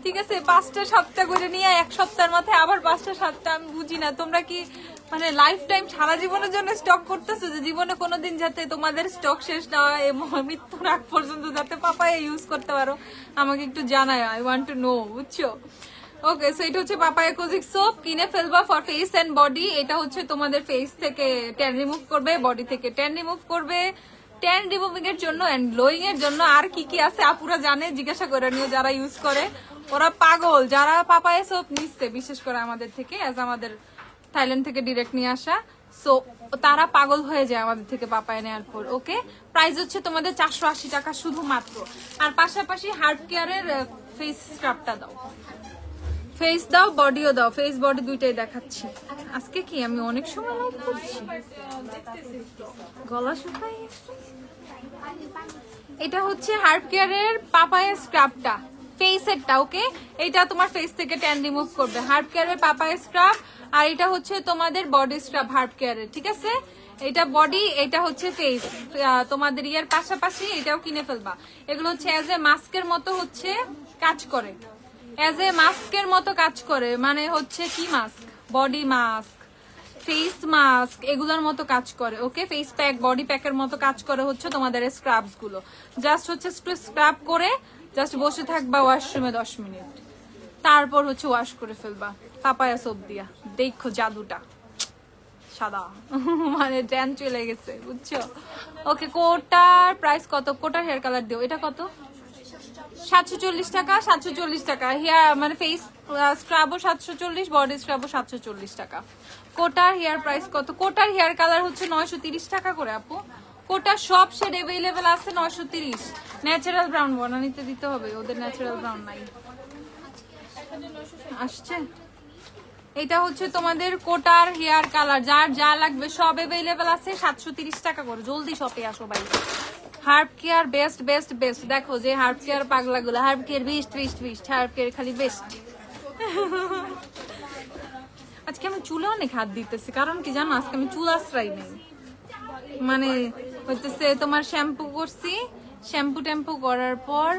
A: ঠিক আছে, 5টা 7টা করে নিয়ে 1 সপ্তাহের মাথায় আবার 5টা 7টা, আমি বুঝি না তোমরা কি মানে লাইফ টাইম সারা জীবনের জন্য স্টক করতেছো, যে জীবনে কোনোদিন যাতে তোমাদের স্টক শেষ না হয় এবং মৃত্যুর আগ পর্যন্ত যাতে পাপায়া ইউজ করতে পারো, আমাকে একটু জানায়। আই ওয়ান্ট টু নো, বুঝছো? ওকে, সো এটা হচ্ছে পাপায়া কোজিক সোপ, কিনে ফেলবা ফর ফেস এন্ড বডি। এটা হচ্ছে তোমাদের ফেস থেকে ট্যান রিমুভ করবে, বডি থেকে ট্যান রিমুভ করবে, ট্যান রিমুভিং এর জন্য এন্ড গ্লোয়িং এর জন্য। আর কি কি আছে আপুরা জানে, জিজ্ঞাসা করে নিও যারা ইউজ করে, ওরা পাগল। যারা পাপায়া সোপ নিচ্ছে বিশেষ করে আমাদের থেকে, অ্যাজ আমাদের থাইল্যান্ড থেকে ডিরেক্ট নিয়ে আসা, সো তারা পাগল হয়ে যায় আমাদের থেকে পাপায়া নেওয়ার পর। ওকে, প্রাইস হচ্ছে তোমাদের 480 টাকা শুধুমাত্র। আর পাশাপাশি হার্ব কেয়ারের ফেস স্ক্রাবটা দাও, ফেস দাও, বডিও দাও, ফেস বডি দুইটাই দেখাচ্ছি। আজকে কি আমি অনেক সময় লাইভ করছি, গলা শুকাই গেছে। এটা হচ্ছে হার্ব কেয়ারের পাপায়া স্ক্রাবটা, ফেসেরটা। ওকে, এটা তোমার ফেস থেকে ট্যান রিমুভ করবে, হার্ব কেয়ারের পাপায়া স্ক্রাব। আর এটা হচ্ছে তোমাদের বডি স্ক্রাব হার্ব কেয়ারের, ঠিক আছে। এটা বডি, এটা হচ্ছে ফেস। তোমাদের ইয়ার পাশাপাশি এটাও কিনে ফেলবা। এগুলো হচ্ছে অ্যাজ এ মাস্কের মতো হচ্ছে কাজ করে, অ্যাজ এ মাস্কের মতো কাজ করে, মানে হচ্ছে কি mask, body mask, face mask, এগুলোর মতো কাজ করে। ওকে, ফেস প্যাক, বডি প্যাকের মতো কাজ করে হচ্ছে তোমাদের স্ক্রাবস গুলো। জাস্ট হচ্ছে স্ক্রাব করে জাস্ট বসে থাকবা ওয়াশরুমে 10 মিনিট, তারপর হচ্ছে ওয়াশ করে ফেলবা পাপায়া সোপ দিয়া। দেখো জাদুটা, সাদা মানে ট্যান চলে গেছে, বুঝছো? ওকে, কোটার প্রাইস কত? কোটার হেয়ার কালার দিও, এটা কত? 740 টাকা, 740 টাকা। হেয়ার মানে ফেস স্ক্রাবও 740, বডি স্ক্রাবও 740 টাকা। কোটার হেয়ার প্রাইস কত? কোটার হেয়ার কালার হচ্ছে 930 টাকা করে আপু। কোটার সব শেড অ্যাভেলেবেল আছে 930। ন্যাচারাল ব্রাউন বনানিতে দিতে হবে, ওদের ন্যাচারাল ব্রাউন নাই। আসছে, এটা হচ্ছে তোমাদের কোটার হেয়ার কালার, যার যা লাগবে সব অ্যাভেলেবেল আছে 730 টাকা করে। জলদি শপে আসো ভাই। Herb care best best best. দেখো যে হার্ব কেয়ার পাগলা গুলো, herb care best best best, herb care খালি বেস্ট। আজকে আমি চুলে অনেক হাত দিতেছি, কারণ কি জানো, আজকে আমি চুল আশ্রয় নেই, মানে হচ্ছে তোমার শ্যাম্পু করছি, শ্যাম্পু ট্যাম্পু করার পর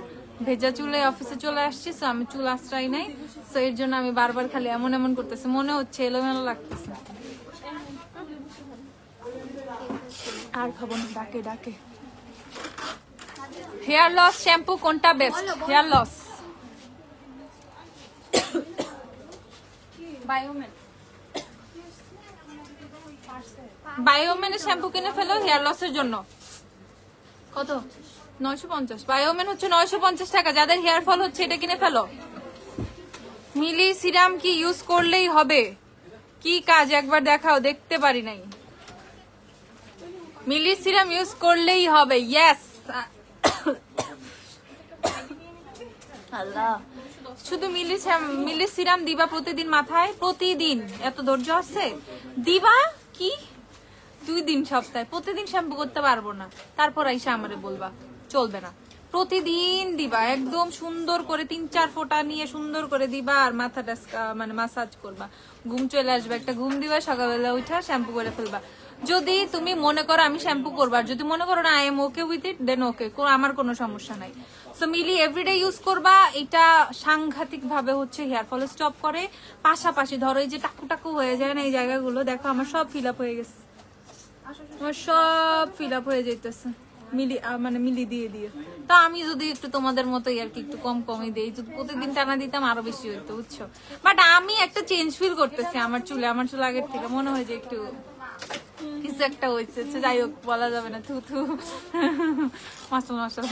A: ভেজা চুলে অফিসে চলে আসছি, সো আমি চুল আশ্রয় নাই। সো এর জন্য আমি বারবার খালি এমন এমন করতেছি, মনে হচ্ছে এলোমেলো লাগতেছে। আর খাবো না, ডাকে ডাকে। হেয়ার লস শ্যাম্পু কোনটা বেস্ট? হেয়ার লস বায়োমেন, বায়োমেনের শ্যাম্পু কিনে ফেলো হেয়ার লসের জন্য। কত? 950। বায়োমেন হচ্ছে 950 টাকা। যাদের হেয়ার ফল হচ্ছে এটা কিনে ফেলো। মিলি সিরাম কি ইউজ করলেই হবে? কি কাজ একবার দেখাও, দেখতে পারি নাই। মিলি সিরাম ইউজ করলেই হবে, ইয়েস। আল্লাহ, শুধু মিলি সিরাম দিবা প্রতিদিন মাথায়? প্রতিদিন? এত ধৈর্য আছে? দিবা কি 2 দিন সপ্তাহে? প্রতিদিন শ্যাম্পু করতে পারবো না, তারপর আইসা আমারে বলবা, চলবে না। প্রতিদিন দিবা, একদম সুন্দর করে 3-4 ফোঁটা নিয়ে সুন্দর করে দিবা, আর মাথাটা মানে মাসাজ করবা, ঘুম চলে আসবে, একটা ঘুম দিবা, সকালবেলা উঠা শ্যাম্পু করে ফেলবা। যদি তুমি মনে করো আমি শ্যাম্পু করবো, আর যদি মনে করো না I am okay with it, then okay, আমার কোনো সমস্যা নাই। সো মিলি এভরিডে ইউজ করবা, এটা সাংঘাতিক ভাবে হচ্ছে হেয়ার ফল স্টপ করে। পাশাপাশি ধরো এই যে টাকু টাকু হয়ে যায় না এই জায়গাগুলো, দেখো আমার সব ফিল আপ হয়ে গেছে, আমার সব ফিল আপ হয়ে যাইতেছে মিলি, মানে মিলি দিয়ে দিয়ে। তা আমি যদি একটু তোমাদের মতোই আর কি একটু কম কমই দিই, যদি প্রতিদিন টানা দিতাম আরো বেশি হইতো, বুঝছো। বাট আমি একটা চেঞ্জ ফিল করতেছি আমার চুলে, আমার চুল আগের থেকে মনে হয় যে একটু কিছু একটা হয়েছে, যাই হোক বলা যাবে না, থু থু মাসাল মাসাল।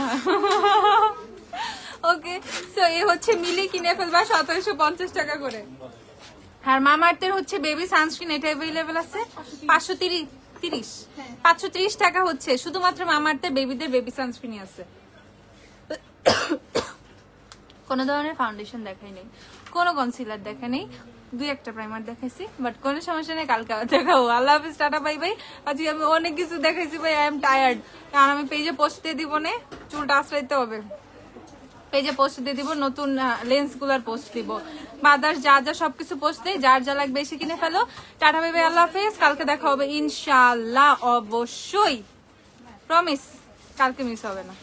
A: ওকে, সো এই হচ্ছে মিলি, কিনে ফেলবা 1750 টাকা করে। আর মামাআর্থের হচ্ছে বেবি সানস্ক্রিন, এটা অ্যাভেলেবেল আছে 530 টাকা হচ্ছে, শুধুমাত্র মামাআর্থের বেবিদের বেবি সানস্ক্রিনই আছে। কোনো ধরনের ফাউন্ডেশন দেখাই নেই, কোনো কনসিলার দেখা নেই, 2-1টা প্রাইমার দেখাইছি, বাট কোনো সমস্যা নেই, কালকে দেখাবো। আল্লাহ হাফিজ, টাটা, বাই বাই। আজকে আমি অনেক কিছু দেখাইছি ভাই, আই এম টায়ার্ড, কারণ আমি পেজে পোস্ট দিয়ে দিব না, চুলটা আশ্রাইতে হবে, পেজে পোস্ট দিয়ে দিব, নতুন লেন্স গুলার পোস্ট দিব, বাদার যা যা সবকিছু পোস্ট দেয়, যার যা লাগবে এসে কিনে ফেলো। টাটা বাই বাই, আল্লাহ হাফিজ, কালকে দেখা হবে ইনশাআল্লাহ, অবশ্যই প্রমিস, কালকে মিস হবে না।